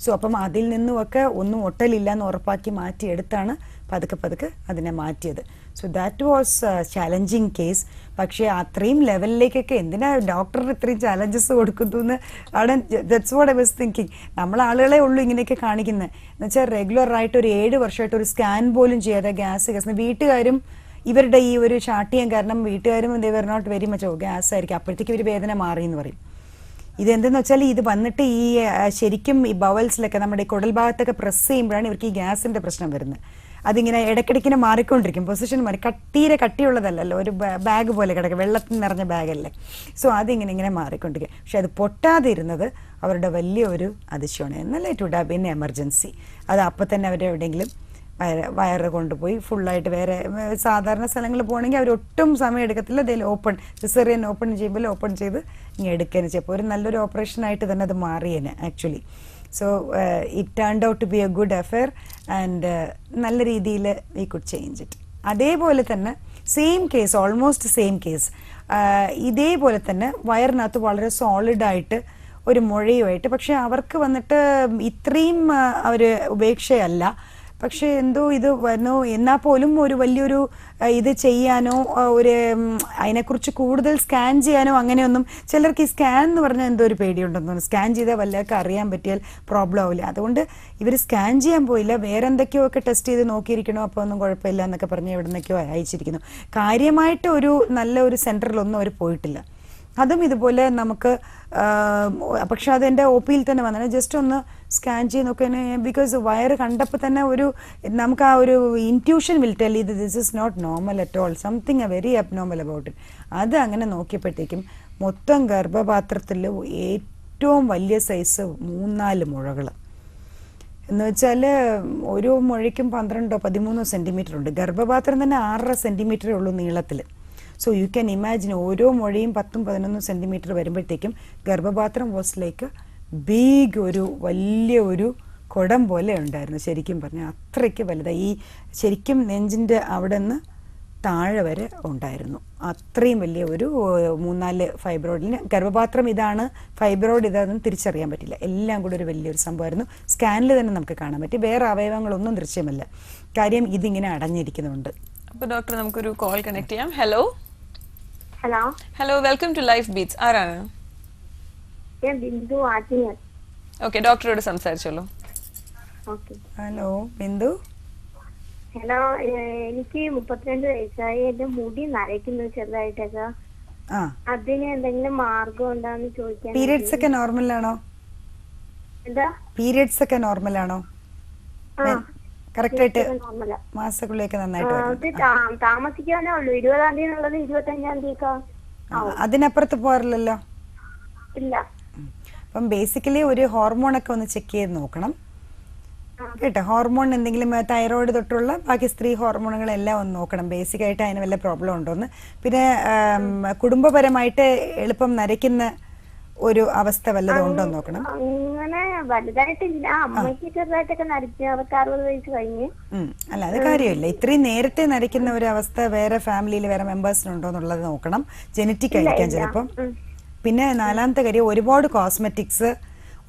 സോ അപ്പം അതിൽ നിന്നുമൊക്കെ ഒന്നും ഒട്ടലില്ല എന്ന് ഉറപ്പാക്കി മാറ്റിയെടുത്താണ് പതുക്കെ അതിനെ മാറ്റിയത്. So that was challenging case. പക്ഷേ അത്രയും ലെവലിലേക്കൊക്കെ എന്തിനാ ഡോക്ടർ ഇത്രയും ചാലഞ്ചസ് കൊടുക്കുന്നു എന്ന് ആണ്. That's what I was thinking. നമ്മൾ ആളുകളെ ഉള്ളൂ ഇങ്ങനെയൊക്കെ കാണിക്കുന്നത്. എന്നുവെച്ചാൽ റെഗുലറായിട്ട് ഒരു 7 വർഷമായിട്ട് ഒരു സ്കാൻ പോലും ചെയ്യാതെ ഗ്യാസ് വീട്ടുകാരും ഇവരുടെ ഈ ഒരു ശാഠ്യം കാരണം വീട്ടുകാരും they were not very much gas ആയിരിക്കും. അപ്പോഴത്തേക്ക് ഒരു വേദന മാറി എന്ന് പറയും. ഇതെന്തെന്ന് വെച്ചാൽ ഇത് വന്നിട്ട് ഈ ശരിക്കും ഈ ബവൽസിലൊക്കെ നമ്മുടെ ഈ കുടൽ ഭാഗത്തൊക്കെ പ്രസ് ചെയ്യുമ്പോഴാണ് ഇവർക്ക് ഈ ഗ്യാസിൻ്റെ പ്രശ്നം വരുന്നത്. അതിങ്ങനെ ഇടയ്ക്കിടയ്ക്കിനെ മാറിക്കൊണ്ടിരിക്കും, പൊസിഷൻ മാറി. തീരെ കട്ടിയുള്ളതല്ലല്ലോ, ഒരു ബാഗ് പോലെ കിടക്കുക, വെള്ളത്തിൽ നിറഞ്ഞ ബാഗല്ലേ. സോ അതിങ്ങനെ മാറിക്കൊണ്ടിരിക്കും. പക്ഷെ അത് പൊട്ടാതിരുന്നത് അവരുടെ വലിയൊരു അതിശയമാണ്. എന്നല്ല it would have been emergency. അത് അപ്പം തന്നെ അവർ എവിടെയെങ്കിലും വയറ് കൊണ്ടുപോയി ഫുള്ളായിട്ട് വേറെ സാധാരണ സ്ഥലങ്ങളിൽ പോകണമെങ്കിൽ അവർ ഒട്ടും സമയം എടുക്കത്തില്ല. അതിൽ ഓപ്പൺ സിസേറിയൻ ഓപ്പൺ ചെയ്യുമ്പോൾ ഓപ്പൺ ചെയ്ത് ഇങ്ങനെ എടുക്കുകയെന്ന് വെച്ചപ്പോൾ ഒരു നല്ലൊരു ഓപ്പറേഷനായിട്ട് തന്നെ അത് മാറിയേനെ actually. So it turned out to be a good affair and നല്ല രീതിയിൽ വി കുഡ് ചേഞ്ച് ഇറ്റ്. അതേപോലെ തന്നെ same case, almost same case, ഇതേപോലെ തന്നെ വയറിനകത്ത് വളരെ സോളിഡായിട്ട് ഒരു മുഴയുമായിട്ട്. പക്ഷെ അവർക്ക് വന്നിട്ട് ഇത്രയും അവർ ഉപേക്ഷയല്ല. പക്ഷേ എന്തോ ഇത് വന്നു എന്നാൽ പോലും ഒരു വലിയൊരു ഇത് ചെയ്യാനോ ഒരു അതിനെക്കുറിച്ച് കൂടുതൽ സ്കാൻ ചെയ്യാനോ അങ്ങനെയൊന്നും ചിലർക്ക് ഈ സ്കാൻ എന്ന് പറഞ്ഞാൽ എന്തോ ഒരു പേടിയുണ്ടെന്ന് തോന്നുന്നു. സ്കാൻ ചെയ്താൽ വല്ലതൊക്കെ അറിയാൻ പറ്റിയാൽ പ്രോബ്ലം ആവില്ല. അതുകൊണ്ട് ഇവർ സ്കാൻ ചെയ്യാൻ പോയില്ല. വേറെ എന്തൊക്കെയോ ഒക്കെ ടെസ്റ്റ് ചെയ്ത് നോക്കിയിരിക്കണോ, അപ്പോൾ ഒന്നും കുഴപ്പമില്ല എന്നൊക്കെ പറഞ്ഞ് എവിടെ നിന്നൊക്കെയോ അയച്ചിരിക്കുന്നു. കാര്യമായിട്ട് ഒരു നല്ല ഒരു സെൻറ്ററിലൊന്നും അവർ പോയിട്ടില്ല. അതും ഇതുപോലെ നമുക്ക് പക്ഷെ അതെൻ്റെ ഒ പിയിൽ തന്നെ വന്നത് ജസ്റ്റ് ഒന്ന് സ്കാൻ ചെയ്ത് നോക്കാൻ. ബിക്കോസ് വയറ് കണ്ടപ്പോൾ തന്നെ ഒരു നമുക്ക് ആ ഒരു ഇൻറ്റ്യൂഷൻ വിൽ ടെൽ ഇത് this is not normal at all, something a very abnormal about it. അത് അങ്ങനെ നോക്കിയപ്പോഴത്തേക്കും മൊത്തം ഗർഭപാത്രത്തിൽ ഏറ്റവും വലിയ സൈസ് 3-4 മുഴകൾ. എന്ന് വെച്ചാൽ ഓരോ മുഴയ്ക്കും 12-13 സെൻറ്റിമീറ്റർ ഉണ്ട്. ഗർഭപാത്രം തന്നെ 6.5 സെൻറ്റിമീറ്ററേ ഉള്ളൂ നീളത്തിൽ. സോ യു ക്യാൻ ഇമാജിൻ ഓരോ മുഴയും 10-11 സെൻറ്റിമീറ്റർ വരുമ്പോഴത്തേക്കും ഗർഭപാത്രം വാസ് ലൈക്ക് ബിഗ്, ഒരു വലിയ ഒരു കുടം പോലെ ഉണ്ടായിരുന്നു. ശരിക്കും പറഞ്ഞാൽ അത്രയ്ക്ക് വലുതായി. ഈ ശരിക്കും നെഞ്ചിൻ്റെ അവിടെ നിന്ന് താഴെ വരെ ഉണ്ടായിരുന്നു. അത്രയും വലിയ ഒരു 3-4 ഫൈബ്രോയിഡിന് ഗർഭപാത്രം ഇതാണ്, ഫൈബ്രോയിഡ് ഇതാണെന്ന് തിരിച്ചറിയാൻ പറ്റില്ല. എല്ലാം കൂടി ഒരു വലിയൊരു സംഭവമായിരുന്നു. സ്കാനിൽ തന്നെ നമുക്ക് കാണാൻ പറ്റി. വേറെ അവയവങ്ങളൊന്നും ദൃശ്യമല്ല. കാര്യം ഇതിങ്ങനെ അടഞ്ഞിരിക്കുന്നുണ്ട്. അപ്പോൾ ഡോക്ടർ നമുക്കൊരു കോൾ കണക്ട് ചെയ്യാം. Hello hello hello, welcome to life beats. ആരാണ്? ഞാൻ ബിന്ദു ആറ്റിങ്ങൽ. ഓക്കെ, ഡോക്ടറോട് സംസാരിച്ചോളൂ. ഓക്കെ. ഹലോ ബിന്ദു. ഹലോ, എനിക്ക് 32 വയസ്സായി. എന്റെ മുടി നരയ്ക്കുന്നു ചെറുതായിട്ടൊക്കെ. അതിന് എന്തെങ്കിലും മാർഗം ഉണ്ടാന്ന് ചോദിക്കാൻ. പീരിയഡ്സ് ഒക്കെ നോർമലാണോ? എന്താ പീരിയഡ്സ് ഒക്കെ നോർമലാണോ? കറക്റ്റായിട്ട് മാസക്കുള്ളിയൊക്കെ നന്നായിട്ട് താമസിക്കാനേ ഉള്ളൂ. 20-ാം തീയതി ഉള്ളത് 25-ാം തീയതിക്കാ. അതിനപ്പുറത്ത് പോകാറില്ലല്ലോ? ഇല്ല. അപ്പം ബേസിക്കലി ഒരു ഹോർമോണൊക്കെ ഒന്ന് ചെക്ക് ചെയ്ത് നോക്കണം കേട്ടോ. ഹോർമോൺ എന്തെങ്കിലും തൈറോയിഡ് തൊട്ടുള്ള ബാക്കി സ്ത്രീ ഹോർമോണുകളെല്ലാം ഒന്ന് നോക്കണം. ബേസിക്കായിട്ട് അതിന് വല്ല പ്രോബ്ലം ഉണ്ടോയെന്ന്. പിന്നെ കുടുംബപരമായിട്ട് എളുപ്പം നരയ്ക്കുന്ന ഒരു അവസ്ഥ വല്ലതും ഉണ്ടോ എന്ന് നോക്കണം. അങ്ങനെ വലുതായിട്ടില്ല. അമ്മയ്ക്ക് ചെറുതായിട്ടൊക്കെ നരയ്ക്കും. അവർക്ക് 60 വയസ്സ് കഴിഞ്ഞ്. അല്ല, അത് കാര്യമില്ല. ഇത്രയും നേരത്തെ നരയ്ക്കുന്ന ഒരു അവസ്ഥ വേറെ ഫാമിലിയിൽ വേറെ മെമ്പേഴ്സിനുണ്ടോ എന്നുള്ളത് നോക്കണം. ജനറ്റിക് ആയിരിക്കാം ചിലപ്പം. പിന്നെ 4ാമത്തെ കാര്യം, ഒരുപാട് കോസ്മെറ്റിക്സ്,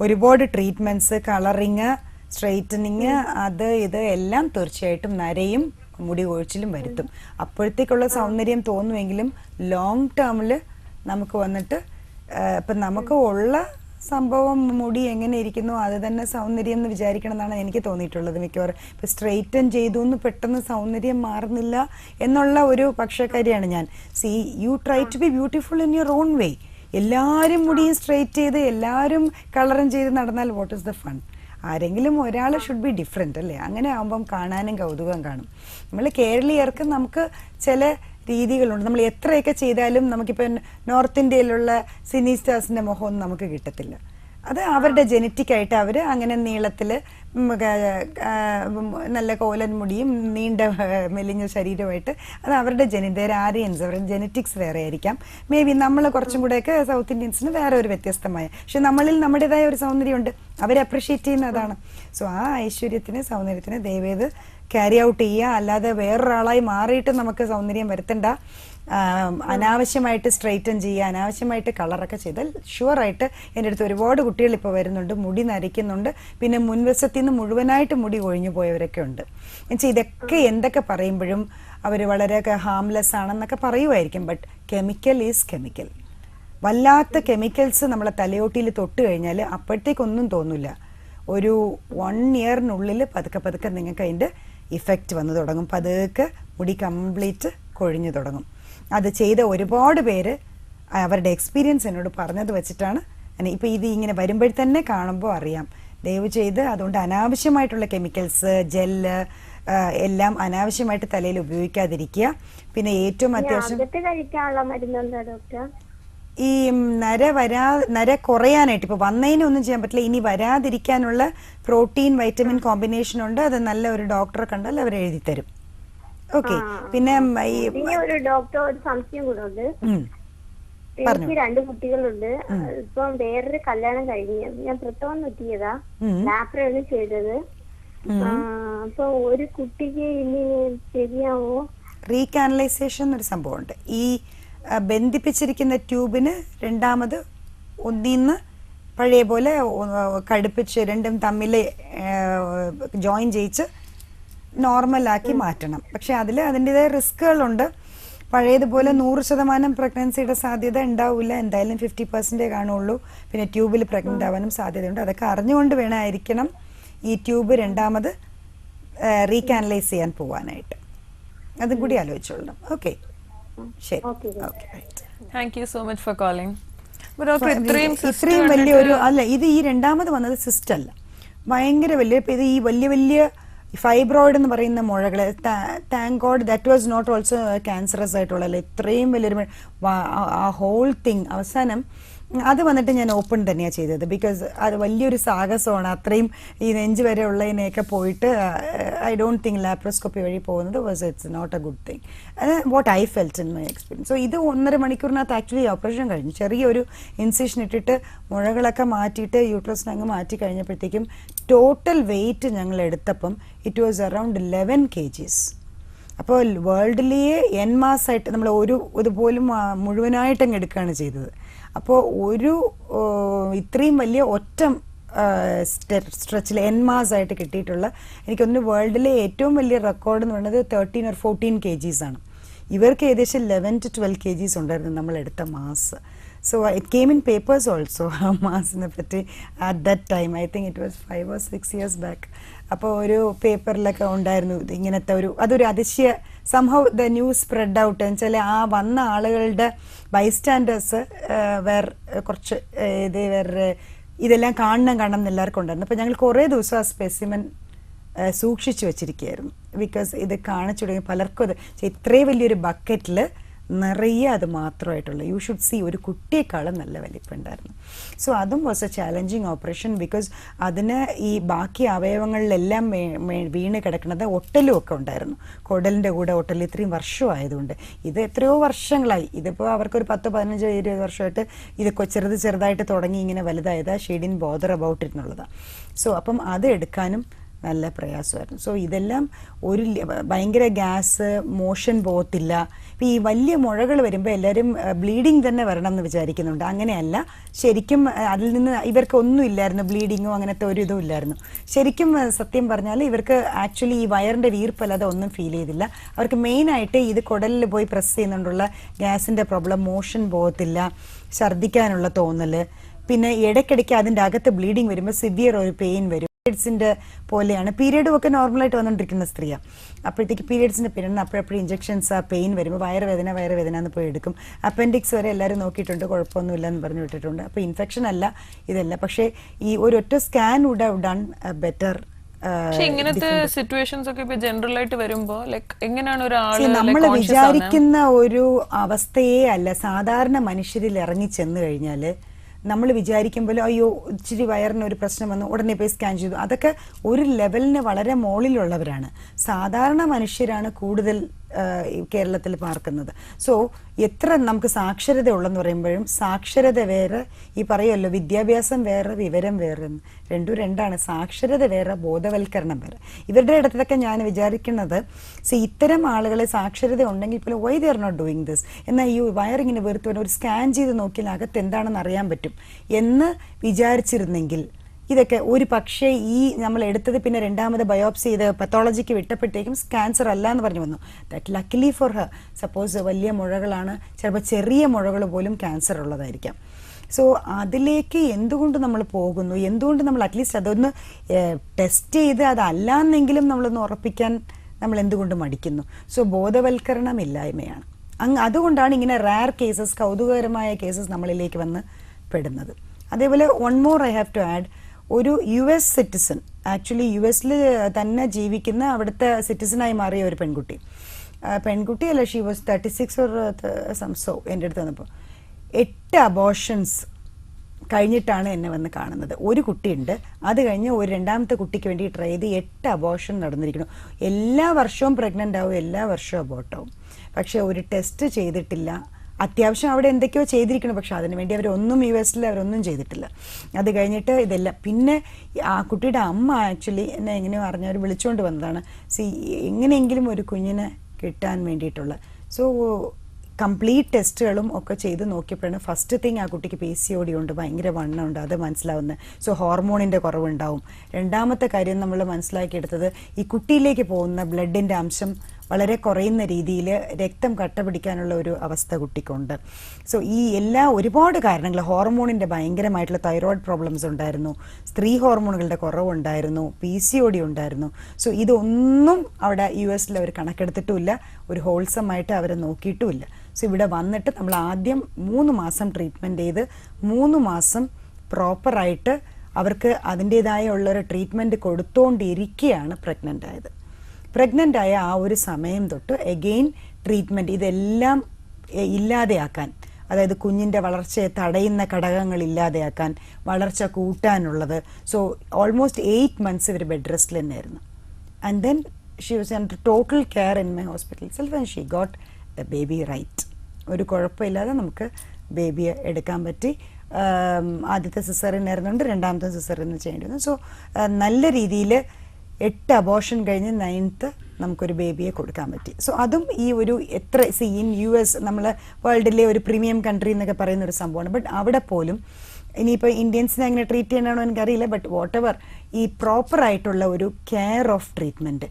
ഒരുപാട് ട്രീറ്റ്മെന്റ്സ്, കളറിങ്, സ്ട്രെയിറ്റനിങ്, അത് ഇത് എല്ലാം തീർച്ചയായിട്ടും നരയും മുടി കൊഴിച്ചിലും വരുത്തും. അപ്പോഴത്തേക്കുള്ള സൗന്ദര്യം തോന്നുമെങ്കിലും ലോങ് ടേമിൽ നമുക്ക് വന്നിട്ട് ഇപ്പം നമുക്ക് ഉള്ള സംഭവം മുടി എങ്ങനെ ഇരിക്കുന്നു അത് തന്നെ സൗന്ദര്യം എന്ന് വിചാരിക്കണം എന്നാണ് എനിക്ക് തോന്നിയിട്ടുള്ളത് മിക്കവാറും. ഇപ്പം സ്ട്രെയിറ്റൻ ചെയ്തു എന്ന് പെട്ടെന്ന് സൗന്ദര്യം മാറുന്നില്ല എന്നുള്ള ഒരു പക്ഷക്കാരിയാണ് ഞാൻ. See you try to be beautiful in your own way. എല്ലാവരും മുടിയും സ്ട്രെയിറ്റ് ചെയ്ത് എല്ലാവരും കളറും ചെയ്ത് നടന്നാൽ വാട്ട് ഇസ് ദ ഫൺ? ആരെങ്കിലും ഒരാൾ ഷുഡ് ബി ഡിഫറെൻ്റ് അല്ലേ? അങ്ങനെ ആകുമ്പം കാണാനും കൗതുകം കാണും. നമ്മൾ കേരളീയർക്ക് നമുക്ക് ചില രീതികളുണ്ട്. നമ്മൾ എത്രയൊക്കെ ചെയ്താലും നമുക്കിപ്പോൾ നോർത്ത് ഇന്ത്യയിലുള്ള സിനി സ്റ്റാർസിൻ്റെ മുഖമൊന്നും നമുക്ക് കിട്ടത്തില്ല. അത് അവരുടെ ജനറ്റിക് ആയിട്ട് അവർ അങ്ങനെ നീളത്തിൽ നല്ല കോലൻ മുടിയും നീണ്ട മെലിഞ്ഞ ശരീരമായിട്ട് അത് അവരുടെ ആര്യൻസ് അവരുടെ ജനറ്റിക്സ് വേറെ ആയിരിക്കാം. മേ ബി നമ്മൾ കുറച്ചും കൂടെയൊക്കെ സൗത്ത് ഇന്ത്യൻസിന് വേറെ ഒരു വ്യത്യസ്തമായ, പക്ഷെ നമ്മളിൽ നമ്മുടേതായ ഒരു സൗന്ദര്യമുണ്ട്, അവരെ അപ്രിഷ്യേറ്റ് ചെയ്യുന്നതാണ്. സോ ആ ഐശ്വര്യത്തിന് സൗന്ദര്യത്തിന് ദയവേത് ക്യാരി ഔട്ട് ചെയ്യുക. അല്ലാതെ വേറൊരാളായി മാറിയിട്ട് നമുക്ക് സൗന്ദര്യം വരുത്തണ്ട. അനാവശ്യമായിട്ട് സ്ട്രെയിറ്റൻ ചെയ്യുക, അനാവശ്യമായിട്ട് കളറൊക്കെ ചെയ്താൽ ഷുവറായിട്ട് എൻ്റെ അടുത്ത് ഒരുപാട് കുട്ടികൾ ഇപ്പോൾ വരുന്നുണ്ട്, മുടി നരയ്ക്കുന്നുണ്ട്, പിന്നെ മുൻവശത്തിൽ നിന്ന് മുഴുവനായിട്ട് മുടി കൊഴിഞ്ഞു പോയവരൊക്കെ ഉണ്ട്. എന്നുവെച്ചാൽ ഇതൊക്കെ എന്തൊക്കെ പറയുമ്പോഴും അവർ വളരെ ഹാംലെസ് ആണെന്നൊക്കെ പറയുമായിരിക്കും. But chemical is chemical. വല്ലാത്ത കെമിക്കൽസ് നമ്മളെ തലയോട്ടിയിൽ തൊട്ട് കഴിഞ്ഞാൽ അപ്പോഴത്തേക്കൊന്നും തോന്നില്ല. ഒരു 1 ഇയറിനുള്ളിൽ പതുക്കെ പതുക്കെ നിങ്ങൾക്ക് അതിൻ്റെ ഇഫക്റ്റ് വന്നു തുടങ്ങും. പതുക്കെ മുടി കംപ്ലീറ്റ് കൊഴിഞ്ഞു തുടങ്ങും. അത് ചെയ്ത ഒരുപാട് പേര് അവരുടെ എക്സ്പീരിയൻസ് എന്നോട് പറഞ്ഞത് വെച്ചിട്ടാണ് ഇപ്പോൾ ഇത് ഇങ്ങനെ വരുമ്പോൾ തന്നെ കാണുമ്പോൾ അറിയാം. ദയവ് ചെയ്ത് അതുകൊണ്ട് അനാവശ്യമായിട്ടുള്ള കെമിക്കൽസ്, ജെല്ല് എല്ലാം അനാവശ്യമായിട്ട് തലയിൽ ഉപയോഗിക്കാതിരിക്കുക. പിന്നെ ഏറ്റവും അത്യാവശ്യം ഈ നര കുറയാനായിട്ട്, ഇപ്പോൾ വന്നതിനൊന്നും ചെയ്യാൻ പറ്റില്ല, ഇനി വരാതിരിക്കാനുള്ള പ്രോട്ടീൻ വൈറ്റമിൻ കോമ്പിനേഷൻ ഉണ്ട്. അത് നല്ല ഒരു ഡോക്ടറെ കണ്ടാൽ അവർ എഴുതി തരും. ഓക്കെ. പിന്നെ ഒരു ഡോക്ടർ ഒരു സംശയം കൂടെ ഉണ്ട്. എനിക്ക് 2 കുട്ടികളുണ്ട്. ഇപ്പം വേറൊരു കല്യാണം കഴിഞ്ഞ് ഞാൻ പ്രസവം നിർത്തിയതാ, ലാപ്രയാണ് ചെയ്തത്. അപ്പൊ ഒരു കുട്ടിക്ക് ഇനി ശരിയാവോ? റീകാനലൈസേഷൻ എന്നൊരു സംഭവമുണ്ട്. ഈ ബന്ധിപ്പിച്ചിരിക്കുന്ന ട്യൂബിന് രണ്ടാമത് ഒന്നിന്ന് പഴയ പോലെ കടുപ്പിച്ച് രണ്ടും തമ്മിൽ ജോയിൻ ചെയ്യിച്ച് നോർമലാക്കി മാറ്റണം. പക്ഷെ അതിൻ്റെതായ റിസ്കുകളുണ്ട്. പഴയതുപോലെ 100% പ്രഗ്നൻസിയുടെ സാധ്യത ഉണ്ടാവില്ല. എന്തായാലും 50% കാണുള്ളൂ. പിന്നെ ട്യൂബിൽ പ്രഗ്നൻ്റ് ആവാനും സാധ്യതയുണ്ട്. അതൊക്കെ അറിഞ്ഞുകൊണ്ട് വേണമായിരിക്കണം ഈ ട്യൂബ് രണ്ടാമത് റീകാനലൈസ് ചെയ്യാൻ പോവാനായിട്ട്. അതും കൂടി ആലോചിച്ചോളണം. ഓക്കെ, ശരി. Thank you so much for calling. ഇത്രയും വലിയൊരു അല്ല, ഇത് ഈ രണ്ടാമത് വന്നത് സിസ്റ്റ് അല്ല, ഭയങ്കര വലിയ. ഇത് ഈ വലിയ വലിയ ഫൈബ്രോയിഡ് എന്ന് പറയുന്ന മുഴകൾ, thank God that was not also cancerous ആയിട്ടുള്ള ഇത്രയും വലിയൊരു ആ ഹോൾ തിങ് അവസാനം അത് വന്നിട്ട് ഞാൻ ഓപ്പൺ തന്നെയാണ് ചെയ്തത്. ബിക്കോസ് അത് വലിയൊരു സാഹസമാണ്. അത്രയും ഈ നെഞ്ച് വരെ ഉള്ളതിനെയൊക്കെ പോയിട്ട് ഐ ഡോണ്ട് തിങ്ക് ലാപ്രോസ്കോപ്പി വഴി പോകുന്നത് it's not a good thing. What I felt in my experience. So ഇത് 1.5 മണിക്കൂറിനകത്ത് ആക്ച്വലി ഓപ്പറേഷൻ കഴിഞ്ഞു. ചെറിയൊരു ഇൻസിഷൻ ഇട്ടിട്ട് മുഴകളൊക്കെ മാറ്റിയിട്ട് യൂട്രസിന് അങ്ങ് മാറ്റി കഴിഞ്ഞപ്പോഴത്തേക്കും ടോട്ടൽ വെയിറ്റ് ഞങ്ങൾ എടുത്തപ്പം ഇറ്റ് വാസ് അറൗണ്ട് 11 kgs. അപ്പോൾ വേൾഡിലെயே എൻ മാസമായിട്ട് നമ്മൾ ഇതുപോലും മുഴുവനായിട്ടങ്ങ് എടുക്കുകയാണ് ചെയ്തത്. അപ്പോൾ ഇത്രയും വലിയ ഒറ്റ സ്ട്രെച്ചിൽ എൻ മാസമായിട്ട് കിട്ടിയിട്ടുള്ള എനിക്കൊന്ന് വേൾഡിലെ ഏറ്റവും വലിയ റെക്കോർഡ് എന്ന് പറയുന്നത് 13 or 14 kgs ആണ്. ഇവർക്ക് ഏകദേശം 11 to 12 kgs ഉണ്ടായിരുന്നു നമ്മൾ എടുത്ത mass. So it came in papers also ആ മാസിനെ പറ്റി at that time. I think it was 5 or 6 years back. അപ്പോൾ ഒരു പേപ്പറിലൊക്കെ ഉണ്ടായിരുന്നു ഇങ്ങനത്തെ അതൊരു അതിശയ സംഭവം. ദ ന്യൂസ് സ്പ്രെഡ് ഔട്ട് എന്ന് വെച്ചാൽ ആ വന്ന ആളുകളുടെ ബൈസ്റ്റാൻഡേഴ്സ് കുറച്ച് ഇതെല്ലാം കാണണം എന്ന് എല്ലാവർക്കും ഉണ്ടായിരുന്നു. അപ്പോൾ ഞങ്ങൾ കുറേ ദിവസം ആ സ്പെസിമെൻ സൂക്ഷിച്ചു വെച്ചിരിക്കുകയായിരുന്നു. ബിക്കോസ് ഇത് കാണിച്ചു തുടങ്ങി പലർക്കും അത് ഇത്രയും വലിയൊരു ബക്കറ്റിൽ നിറയെ അത് മാത്രമായിട്ടുള്ള യു ഷുഡ് സി ഒരു കുട്ടിയെക്കാളും നല്ല വലിപ്പമുണ്ടായിരുന്നു. സോ അതും was A challenging operation. Because അതിന് ഈ ബാക്കി അവയവങ്ങളിലെല്ലാം വീണ് കിടക്കുന്നത് ഒട്ടലും ഒക്കെ ഉണ്ടായിരുന്നു. കുടലിൻ്റെ കൂടെ ഒട്ടൽ ഇത്രയും വർഷമായതുകൊണ്ട് ഇത് എത്രയോ വർഷങ്ങളായി. ഇതിപ്പോൾ അവർക്കൊരു 10, 15, 20 വർഷമായിട്ട് ഇത് ചെറുതായിട്ട് തുടങ്ങി ഇങ്ങനെ വലുതായത്. She didn't bother about it എന്നുള്ളതാണ്. സോ അപ്പം അത് എടുക്കാനും നല്ല പ്രയാസമായിരുന്നു. സോ ഇതെല്ലാം ഭയങ്കര ഗ്യാസ്, മോഷൻ പോകത്തില്ല. ഇപ്പം ഈ വലിയ മുഴകൾ വരുമ്പോൾ എല്ലാവരും ബ്ലീഡിങ് തന്നെ വരണം എന്ന് വിചാരിക്കുന്നുണ്ട്. അങ്ങനെയല്ല. ശരിക്കും അതിൽ നിന്ന് ഇവർക്കൊന്നും ഇല്ലായിരുന്നു, ബ്ലീഡിങ്ങോ അങ്ങനത്തെ ഒരു ഇതും ഇല്ലായിരുന്നു. ശരിക്കും സത്യം പറഞ്ഞാൽ ഇവർക്ക് ആക്ച്വലി ഈ വയറിൻ്റെ വീർപ്പല്ലാതെ ഒന്നും ഫീൽ ചെയ്തില്ല. അവർക്ക് മെയിനായിട്ട് ഇത് കുടലിൽ പോയി പ്രസ് ചെയ്യുന്നുണ്ടുള്ള ഗ്യാസിൻ്റെ പ്രോബ്ലം, മോഷൻ പോകത്തില്ല, ഛർദ്ദിക്കാനുള്ള തോന്നൽ, പിന്നെ ഇടയ്ക്കിടയ്ക്ക് അതിൻ്റെ അകത്ത് ബ്ലീഡിങ് വരുമ്പോൾ സിവിയർ ഒരു പെയിൻ വരും. പീരിയഡ്സിൻ്റെ പോലെയാണ്, പീരിയഡും ഒക്കെ നോർമലായിട്ട് വന്നുകൊണ്ടിരിക്കുന്ന സ്ത്രീയാണ്. അപ്പോഴത്തേക്ക് പീരിയഡ്സിൻ്റെ പീരീഡ് അപ്പോഴപ്പോഴും ഇഞ്ചക്ഷൻസ് ആ പെയിൻ വരുമ്പോൾ വയറുവേദന എന്ന് പോയി എടുക്കും. അപ്പൻഡിക്സ് വരെ എല്ലാവരും നോക്കിയിട്ടുണ്ട്, കുഴപ്പമൊന്നുമില്ല എന്ന് പറഞ്ഞു വിട്ടിട്ടുണ്ട്. അപ്പോൾ ഇൻഫെക്ഷൻ അല്ല ഇതല്ല, പക്ഷേ ഈ ഒരൊറ്റ scan would have done better. പക്ഷെ ഇങ്ങനത്തെ സിറ്റുവേഷൻസ് ഒക്കെ ഇപ്പൊ ജനറൽ ആയിട്ട് വരുമ്പോ ലൈക്ക് എങ്ങനെയാണ് ഒരാൾ നമ്മൾ വിചാരിക്കുന്ന ഒരു അവസ്ഥയേ അല്ല. സാധാരണ മനുഷ്യരിൽ ഇറങ്ങി ചെന്ന് കഴിഞ്ഞാൽ നമ്മൾ വിചാരിക്കുമ്പോൾ അയ്യോ ഇച്ചിരി വയറിന് ഒരു പ്രശ്നം വന്നു ഉടനെ പോയി സ്കാൻ ചെയ്തു, അതൊക്കെ ഒരു ലെവലിന് വളരെ മുകളിലുള്ളവരാണ്. സാധാരണ മനുഷ്യരാണ് കൂടുതൽ കേരളത്തിൽ പാർക്കുന്നത്. സോ എത്ര നമുക്ക് സാക്ഷരത ഉള്ളെന്ന് പറയുമ്പോഴും സാക്ഷരത വേറെ, ഈ പറയുമല്ലോ വിദ്യാഭ്യാസം വേറെ വിവരം വേറെ, രണ്ടാണ്. സാക്ഷരത വേറെ, ബോധവൽക്കരണം വേറെ. ഇവരുടെ ഇടത്തൊക്കെ ഞാൻ വിചാരിക്കുന്നത് ഇത്തരം ആളുകളെ സാക്ഷരത ഉണ്ടെങ്കിൽ പോലും why they are not doing this. എന്നാൽ ഈ വയറിങ്ങനെ വെറുത്ത് ഒരു സ്കാൻ ചെയ്ത് നോക്കിയാൽ അകത്ത് എന്താണെന്ന് അറിയാൻ പറ്റും എന്ന് വിചാരിച്ചിരുന്നെങ്കിൽ ഇതൊക്കെ ഒരു പക്ഷേ ഈ നമ്മൾ എടുത്തത് പിന്നെ രണ്ടാമത് ബയോപ്സി ചെയ്ത് പത്തോളജിക്ക് വിട്ടപ്പോഴത്തേക്കും ക്യാൻസർ അല്ല എന്ന് പറഞ്ഞു വന്നു. That luckily for her. Suppose വലിയ മുഴകളാണ്, ചിലപ്പോൾ ചെറിയ മുഴകൾ പോലും ക്യാൻസർ ഉള്ളതായിരിക്കാം. സോ അതിലേക്ക് എന്തുകൊണ്ട് നമ്മൾ പോകുന്നു, എന്തുകൊണ്ട് നമ്മൾ അറ്റ്ലീസ്റ്റ് അതൊന്ന് ടെസ്റ്റ് ചെയ്ത് അതല്ലാന്നെങ്കിലും നമ്മളൊന്ന് ഉറപ്പിക്കാൻ നമ്മൾ എന്തുകൊണ്ട് മടിക്കുന്നു? സോ ബോധവൽക്കരണമില്ലായ്മയാണ്. അതുകൊണ്ടാണ് ഇങ്ങനെ റയർ കേസസ്, കൗതുകകരമായ കേസസ് നമ്മളിലേക്ക് വന്ന് പെടുന്നത്. അതേപോലെ one more I have to add. ഒരു US സിറ്റിസൺ, ആക്ച്വലി US തന്നെ ജീവിക്കുന്ന അവിടുത്തെ സിറ്റിസണായി മാറിയ ഒരു പെൺകുട്ടിയല്ല, ഷീ വാസ് 36 or സംസോ എൻ്റെ അടുത്ത് വന്നപ്പോൾ 8 അബോർഷൻസ് കഴിഞ്ഞിട്ടാണ് എന്നെ വന്ന് കാണുന്നത്. ഒരു കുട്ടിയുണ്ട്, അത് കഴിഞ്ഞ് ഒരു രണ്ടാമത്തെ കുട്ടിക്ക് വേണ്ടി ട്രൈ ചെയ്ത് 8 അബോർഷൻ നടന്നിരിക്കുന്നു. എല്ലാ വർഷവും പ്രഗ്നൻ്റ് ആവും, എല്ലാ വർഷവും അബോർട്ടാവും. പക്ഷെ ഒരു ടെസ്റ്റ് ചെയ്തിട്ടില്ല. അത്യാവശ്യം അവിടെ എന്തൊക്കെയോ ചെയ്തിരിക്കണം, പക്ഷെ അതിനുവേണ്ടി അവരൊന്നും US അവരൊന്നും ചെയ്തിട്ടില്ല. അത് കഴിഞ്ഞിട്ട് ഇതെല്ലാം പിന്നെ ആ കുട്ടിയുടെ അമ്മ ആക്ച്വലി എന്നെ എങ്ങനെയോ അറിഞ്ഞവർ വിളിച്ചുകൊണ്ട് വന്നതാണ്. എങ്ങനെയെങ്കിലും ഒരു കുഞ്ഞിനെ കിട്ടാൻ വേണ്ടിയിട്ടുള്ള. സോ കംപ്ലീറ്റ് ടെസ്റ്റുകളും ഒക്കെ ചെയ്ത് നോക്കിയപ്പോഴാണ് ഫസ്റ്റ് തിങ് ആ കുട്ടിക്ക് PCOD ഉണ്ട്, ഭയങ്കര വണ്ണമുണ്ട്, അത് മനസ്സിലാവുന്നത്. സോ ഹോർമോണിൻ്റെ കുറവുണ്ടാവും. രണ്ടാമത്തെ കാര്യം നമ്മൾ മനസ്സിലാക്കിയെടുത്തത് ഈ കുട്ടിയിലേക്ക് പോകുന്ന ബ്ലഡിൻ്റെ അംശം വളരെ കുറയുന്ന രീതിയിൽ രക്തം കട്ട പിടിക്കാനുള്ള ഒരു അവസ്ഥ കുട്ടിക്കുണ്ട്. സോ ഈ ഒരുപാട് കാരണങ്ങൾ, ഹോർമോണിൻ്റെ ഭയങ്കരമായിട്ടുള്ള തൈറോയ്ഡ് പ്രോബ്ലംസ് ഉണ്ടായിരുന്നു, സ്ത്രീ ഹോർമോണുകളുടെ കുറവുണ്ടായിരുന്നു, PCOD ഉണ്ടായിരുന്നു. സോ ഇതൊന്നും അവിടെ US അവർ കണക്കെടുത്തിട്ടുമില്ല, ഒരു ഹോൾസമായിട്ട് അവരെ നോക്കിയിട്ടുമില്ല. സോ ഇവിടെ വന്നിട്ട് നമ്മൾ ആദ്യം 3 മാസം ട്രീറ്റ്മെൻറ്റ് ചെയ്ത് 3 മാസം പ്രോപ്പറായിട്ട് അവർക്ക് അതിൻ്റേതായ ഉള്ളൊരു ട്രീറ്റ്മെൻറ്റ് കൊടുത്തുകൊണ്ടിരിക്കുകയാണ് പ്രഗ്നൻ്റ് ആയത്. പ്രഗ്നൻ്റ് ആയ ആ ഒരു സമയം തൊട്ട് എഗെയിൻ ട്രീറ്റ്മെൻറ്റ് ഇതെല്ലാം ഇല്ലാതെയാക്കാൻ, അതായത് കുഞ്ഞിൻ്റെ വളർച്ചയെ തടയുന്ന ഘടകങ്ങൾ ഇല്ലാതെയാക്കാൻ, വളർച്ച കൂട്ടാനുള്ളത്. സോ ഓൾമോസ്റ്റ് 8 months ഇവർ ബെഡ് റെസ്റ്റിൽ തന്നെയായിരുന്നു. And then she was under total care in my hospital self and she got the baby right. ഒരു കുഴപ്പമില്ലാതെ നമുക്ക് ബേബിയെ എടുക്കാൻ പറ്റി. ആദ്യത്തെ സിസേറിയൻ ആയിരുന്നുകൊണ്ട് രണ്ടാമത്തെ സിസേറിയൻ ചെയ്യേണ്ടി വന്നു. സോ നല്ല രീതിയിൽ 8 അബോർഷൻ കഴിഞ്ഞ് 9th നമുക്കൊരു ബേബിയെ കൊടുക്കാൻ പറ്റി. സോ അതും ഈ ഒരു ഇൻ US നമ്മൾ വേൾഡിലെ ഒരു പ്രീമിയം കൺട്രി എന്നൊക്കെ പറയുന്ന ഒരു സംഭവമാണ്. ബട്ട് അവിടെ പോലും ഇനിയിപ്പോൾ ഇന്ത്യൻസിനെ അങ്ങനെ ട്രീറ്റ് ചെയ്യണോ എനിക്കറിയില്ല, ബട്ട് വാട്ട് എവർ ഈ പ്രോപ്പറായിട്ടുള്ള ഒരു കെയർ ഓഫ് ട്രീറ്റ്മെൻറ്റ്,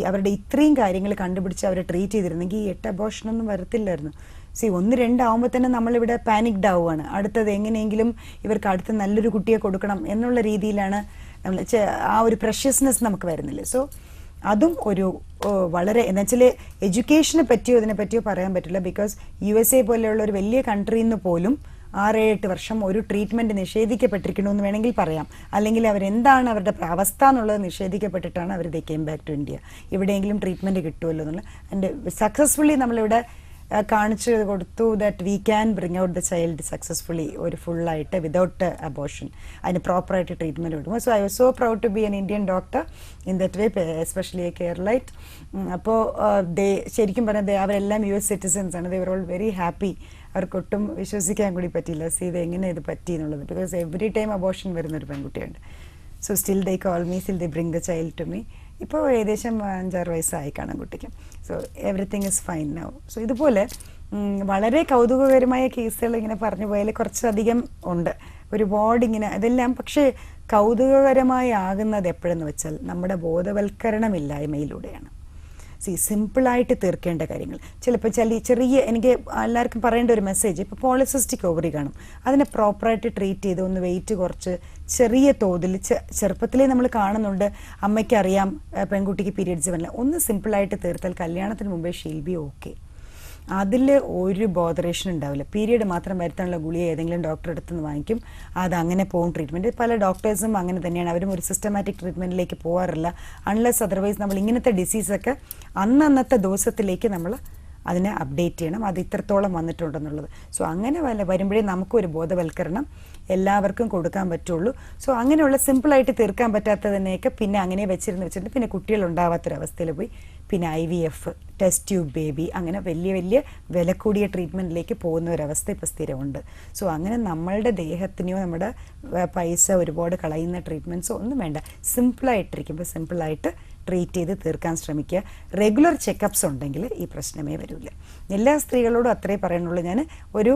അവരുടെ ഇത്രയും കാര്യങ്ങൾ കണ്ടുപിടിച്ച് അവരെ ട്രീറ്റ് ചെയ്തിരുന്നെങ്കിൽ ഈ 8 അബോർഷനൊന്നും വരത്തില്ലായിരുന്നു. 1-2 ആവുമ്പോൾ തന്നെ നമ്മളിവിടെ പാനിക്ഡ് ആവുകയാണ്. അടുത്തത് എങ്ങനെയെങ്കിലും ഇവർക്ക് അടുത്ത നല്ലൊരു കുട്ടിയെ കൊടുക്കണം എന്നുള്ള രീതിയിലാണ് നമ്മൾ ആ ഒരു പ്രഷ്യസ്നെസ് നമുക്ക് വരുന്നില്ല. സോ അതും ഒരു വളരെ എന്ന് വെച്ചാൽ എഡ്യൂക്കേഷനെ പറ്റിയോ ഇതിനെ പറ്റിയോ പറയാൻ പറ്റില്ല. ബിക്കോസ് USA പോലെയുള്ള ഒരു വലിയ കൺട്രിയിൽ നിന്ന് പോലും 6-8 വർഷം ഒരു ട്രീറ്റ്മെൻറ്റ് നിഷേധിക്കപ്പെട്ടിരിക്കണമെന്ന് വേണമെങ്കിൽ പറയാം. അല്ലെങ്കിൽ അവരെന്താണ് അവരുടെ അവസ്ഥ എന്നുള്ളത് നിഷേധിക്കപ്പെട്ടിട്ടാണ് അവർ they came back to India. ഇവിടെയെങ്കിലും ട്രീറ്റ്മെൻറ്റ് കിട്ടുമല്ലോ എന്നുള്ള ആൻഡ് സക്സസ്ഫുള്ളി നമ്മളിവിടെ കാണിച്ചു കൊടുത്തു that we can bring out the child successfully, ഒരു ഫുള്ളായിട്ട് വിതൗട്ട് അബോർഷൻ, അതിന് പ്രോപ്പറായിട്ട് ട്രീറ്റ്മെൻറ്റ് കൊടുക്കും. So I was so proud to be an Indian doctor in that way, especially a Keralite. അപ്പോൾ ശരിക്കും പറഞ്ഞാൽ അവരെല്ലാം US സിറ്റിസൻസ് ആണ്. They were all very happy. അവർക്കൊട്ടും വിശ്വസിക്കാൻ കൂടി പറ്റില്ല ഇത് എങ്ങനെ ഇത് പറ്റി എന്നുള്ളത്. ബിക്കോസ് എവറി ടൈം അബോർഷൻ വരുന്നൊരു പെൺകുട്ടിയുണ്ട്. So still they call me, still they bring the child to me. ഇപ്പോൾ ഏകദേശം 5-6 വയസ്സായി കാണാൻ കുട്ടിക്ക്. So everything is fine now. So ഇതുപോലെ വളരെ കൗതുകകരമായ കേസുകൾ ഇങ്ങനെ പറഞ്ഞു പോയാൽ കുറച്ചധികം ഉണ്ട്, ഒരുപാട് ഇങ്ങനെ ഇതെല്ലാം. പക്ഷേ കൗതുകകരമായി ആകുന്നത് എപ്പോഴെന്ന് വെച്ചാൽ നമ്മുടെ ബോധവൽക്കരണമില്ലായ്മയിലൂടെയാണ്. സിമ്പിളായിട്ട് തീർക്കേണ്ട കാര്യങ്ങൾ ചിലപ്പോൾ ചെറിയ എനിക്ക് എല്ലാവർക്കും പറയേണ്ട ഒരു മെസ്സേജ്, ഇപ്പോൾ പോളിസിസ്റ്റിക് ഓവറി കാണും, അതിനെ പ്രോപ്പറായിട്ട് ട്രീറ്റ് ചെയ്ത് ഒന്ന് വെയിറ്റ് കുറച്ച് ചെറിയ തോതിൽ ചെറുപ്പത്തിലേ നമ്മൾ കാണുന്നുണ്ട്, അമ്മയ്ക്കറിയാം പെൺകുട്ടിക്ക് പീരിയഡ്സ് വരില്ല, ഒന്ന് സിമ്പിളായിട്ട് തീർത്താൽ കല്യാണത്തിന് മുമ്പേ ഷീൽ ബി ഓക്കെ. അതിൽ ഒരു ബോധറേഷൻ ഉണ്ടാവില്ല. പീരീഡ് മാത്രം വരുത്താനുള്ള ഗുളിക ഏതെങ്കിലും ഡോക്ടറെ അടുത്ത് നിന്ന് വാങ്ങിക്കും, അത് അങ്ങനെ പോകും ട്രീറ്റ്മെൻറ്റ്. പല ഡോക്ടേഴ്സും അങ്ങനെ തന്നെയാണ്, അവരും ഒരു സിസ്റ്റമാറ്റിക് ട്രീറ്റ്മെൻറ്റിലേക്ക് പോകാറില്ല അൺലെസ് അതർവൈസ് നമ്മൾ ഇങ്ങനത്തെ ഡിസീസൊക്കെ അന്നത്തെ ദിവസത്തിലേക്ക് നമ്മൾ അതിനെ അപ്ഡേറ്റ് ചെയ്യണം, അത് ഇത്രത്തോളം വന്നിട്ടുണ്ടെന്നുള്ളത്. സോ അങ്ങനെ വരുമ്പോഴേ നമുക്കൊരു ബോധവൽക്കരണം എല്ലാവർക്കും കൊടുക്കാൻ പറ്റുള്ളൂ. സോ അങ്ങനെയുള്ള സിമ്പിളായിട്ട് തീർക്കാൻ പറ്റാത്തതിനെയൊക്കെ പിന്നെ അങ്ങനെ വെച്ചിട്ട് പിന്നെ കുട്ടികളുണ്ടാവാത്തൊരവസ്ഥയിൽ പോയി പിന്നെ IVF, ടെസ്റ്റ് ട്യൂബ് ബേബി, അങ്ങനെ വലിയ വില കൂടിയ ട്രീറ്റ്മെൻറ്റിലേക്ക് പോകുന്ന ഒരവസ്ഥ ഇപ്പോൾ സ്ഥിരമുണ്ട്. സോ അങ്ങനെ നമ്മളുടെ ദേഹത്തിനെയോ നമ്മുടെ പൈസ ഒരുപാട് കളയുന്ന ട്രീറ്റ്മെൻറ്റ്സോ ഒന്നും വേണ്ട, സിമ്പിളായിട്ടിരിക്കുമ്പോൾ സിമ്പിളായിട്ട് ട്രീറ്റ് ചെയ്ത് തീർക്കാൻ ശ്രമിക്കുക. റെഗുലർ ചെക്കപ്സ് ഉണ്ടെങ്കിൽ ഈ പ്രശ്നമേ വരില്ല. എല്ലാ സ്ത്രീകളോടും അത്രേ പറയുന്നുള്ളൂ. ഞാൻ ഒരു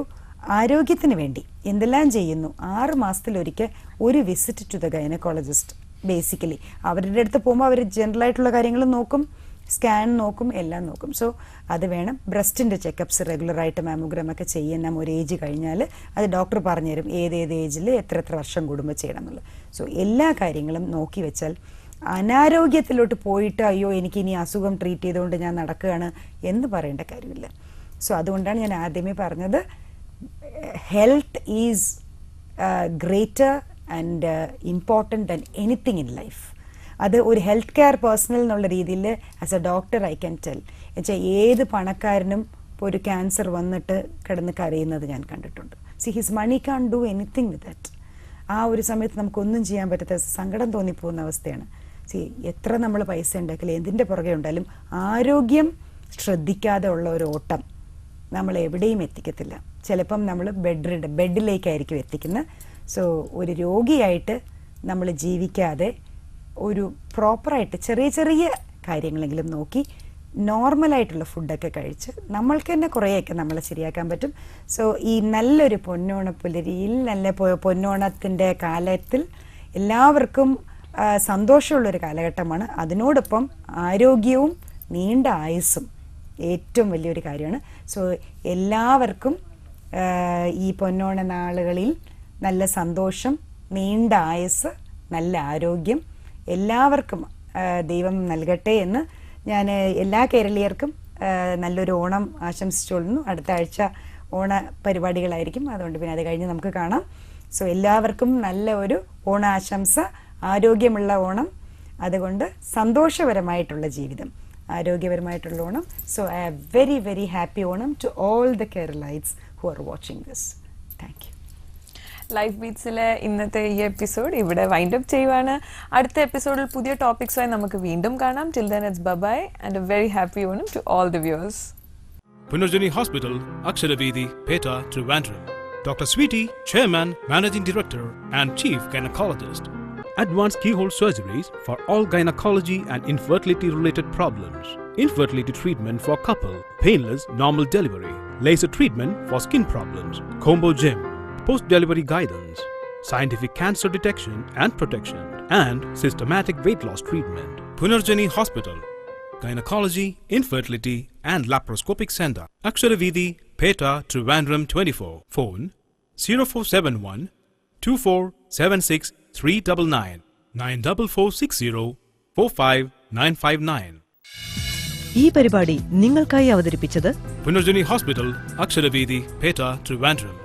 ആരോഗ്യത്തിന് വേണ്ടി എന്തെല്ലാം ചെയ്യുന്നു, 6 മാസത്തിലൊരിക്കൽ ഒരു visit to the gynaecologist. Basically അവരുടെ അടുത്ത് പോകുമ്പോൾ അവർ ജനറലായിട്ടുള്ള കാര്യങ്ങൾ നോക്കും, സ്കാൻ നോക്കും, എല്ലാം നോക്കും. സോ അത് വേണം. ബ്രസ്റ്റിൻ്റെ ചെക്കപ്സ് റെഗുലറായിട്ട് മാമോഗ്രാം ഒക്കെ ചെയ്യണം. ഒരു ഏജ് കഴിഞ്ഞാൽ അത് ഡോക്ടർ പറഞ്ഞുതരും ഏത് ഏജിൽ എത്ര വർഷം കൂടുമ്പോൾ ചെയ്യണം എന്നുള്ളത്. സോ എല്ലാ കാര്യങ്ങളും നോക്കി വെച്ചാൽ അനാരോഗ്യത്തിലോട്ട് പോയിട്ട് അയ്യോ എനിക്ക് ഇനി അസുഖം ട്രീറ്റ് ചെയ്തുകൊണ്ട് ഞാൻ നടക്കുകയാണ് എന്ന് പറയേണ്ട കാര്യമില്ല. സോ അതുകൊണ്ടാണ് ഞാൻ ആദ്യമേ പറഞ്ഞത്, health is greater and important than anything in life. അത് ഒരു ഹെൽത്ത് കെയർ പേഴ്സണൽ എന്നുള്ള രീതിയിൽ as A doctor I can tell. എന്നുവെച്ചാൽ ഏത് പണക്കാരനും ഇപ്പോൾ ഒരു ക്യാൻസർ വന്നിട്ട് കിടന്ന് കരയുന്നത് ഞാൻ കണ്ടിട്ടുണ്ട്. His money can't do anything with that. ആ ഒരു സമയത്ത് നമുക്കൊന്നും ചെയ്യാൻ പറ്റാത്ത സങ്കടം തോന്നിപ്പോകുന്ന അവസ്ഥയാണ്. എത്ര നമ്മൾ പൈസ ഉണ്ടാക്കില്ല, എന്തിൻ്റെ പുറകെ ഉണ്ടായാലും ആരോഗ്യം ശ്രദ്ധിക്കാതെ ഉള്ള ഒരു ഓട്ടം നമ്മൾ എവിടെയും എത്തിക്കത്തില്ല. ചിലപ്പം നമ്മൾ ബെഡിലേക്കായിരിക്കും എത്തിക്കുന്നത്. സോ ഒരു രോഗിയായിട്ട് നമ്മൾ ജീവിക്കാതെ ഒരു പ്രോപ്പറായിട്ട് ചെറിയ കാര്യങ്ങളെങ്കിലും നോക്കി നോർമലായിട്ടുള്ള ഫുഡൊക്കെ കഴിച്ച് നമ്മൾക്ക് തന്നെ കുറേയൊക്കെ നമ്മളെ ശരിയാക്കാൻ പറ്റും. സോ ഈ നല്ലൊരു പൊന്നോണപ്പുലരിയിൽ നല്ല പൊന്നോണത്തിൻ്റെ കാലത്തിൽ എല്ലാവർക്കും സന്തോഷമുള്ളൊരു കാലഘട്ടമാണ്. അതിനോടൊപ്പം ആരോഗ്യവും നീണ്ട ആയുസ്സും ഏറ്റവും വലിയൊരു കാര്യമാണ്. സോ എല്ലാവർക്കും ഈ പൊന്നോണ നാളുകളിൽ നല്ല സന്തോഷം, നീണ്ട ആയുസ്, നല്ല ആരോഗ്യം എല്ലാവർക്കും ദൈവം നൽകട്ടെ എന്ന് ഞാൻ എല്ലാ കേരളീയർക്കും നല്ലൊരു ഓണം ആശംസിച്ചുകൊള്ളുന്നു. അടുത്ത ആഴ്ച ഓണ പരിപാടികളായിരിക്കും, അതുകൊണ്ട് പിന്നെ അത് കഴിഞ്ഞ് നമുക്ക് കാണാം. സോ എല്ലാവർക്കും നല്ല ഒരു ഓണാശംസ, ആരോഗ്യമുള്ള ഓണം, അതുകൊണ്ട് സന്തോഷപരമായിട്ടുള്ള ജീവിതം, ആരോഗ്യപരമായിട്ടുള്ള Onam. So a very happy Onam to all the Keralites who are watching this. Thank you. Life ബീറ്റ്സിലെ ഇന്നത്തെ ഈ എപ്പിസോഡ് ഇവിടെ വൈൻഡ് അപ്പ് ചെയ്യുവാണ്. അടുത്ത എപ്പിസോഡിൽ പുതിയ ടോപ്പിക്സുമായി നമുക്ക് വീണ്ടും കാണാം. Till then it's bye and a very happy Onam to all the viewers. Punarjani Hospital, Aksharavedi, Peta, Trivandrum. Dr. Sweety, Chairman, Managing Director and Chief Gynecologist. Advanced keyhole surgeries for all gynecology and infertility related problems. Infertility treatment for couple, painless normal delivery, laser treatment for skin problems, combo gym, post-delivery guidance, scientific cancer detection and protection, and systematic weight loss treatment. Punarjani Hospital, Gynecology, Infertility and Laparoscopic Center. Aksharavedi, Peta, Trivandrum 24. Phone 0471 2476 399 94460 45959. ഈ പരിപാടി നിങ്ങൾക്കായി അവതരിപ്പിച്ചത് Punarjani Hospital, Aksharavedi, Peta, Trivandrum.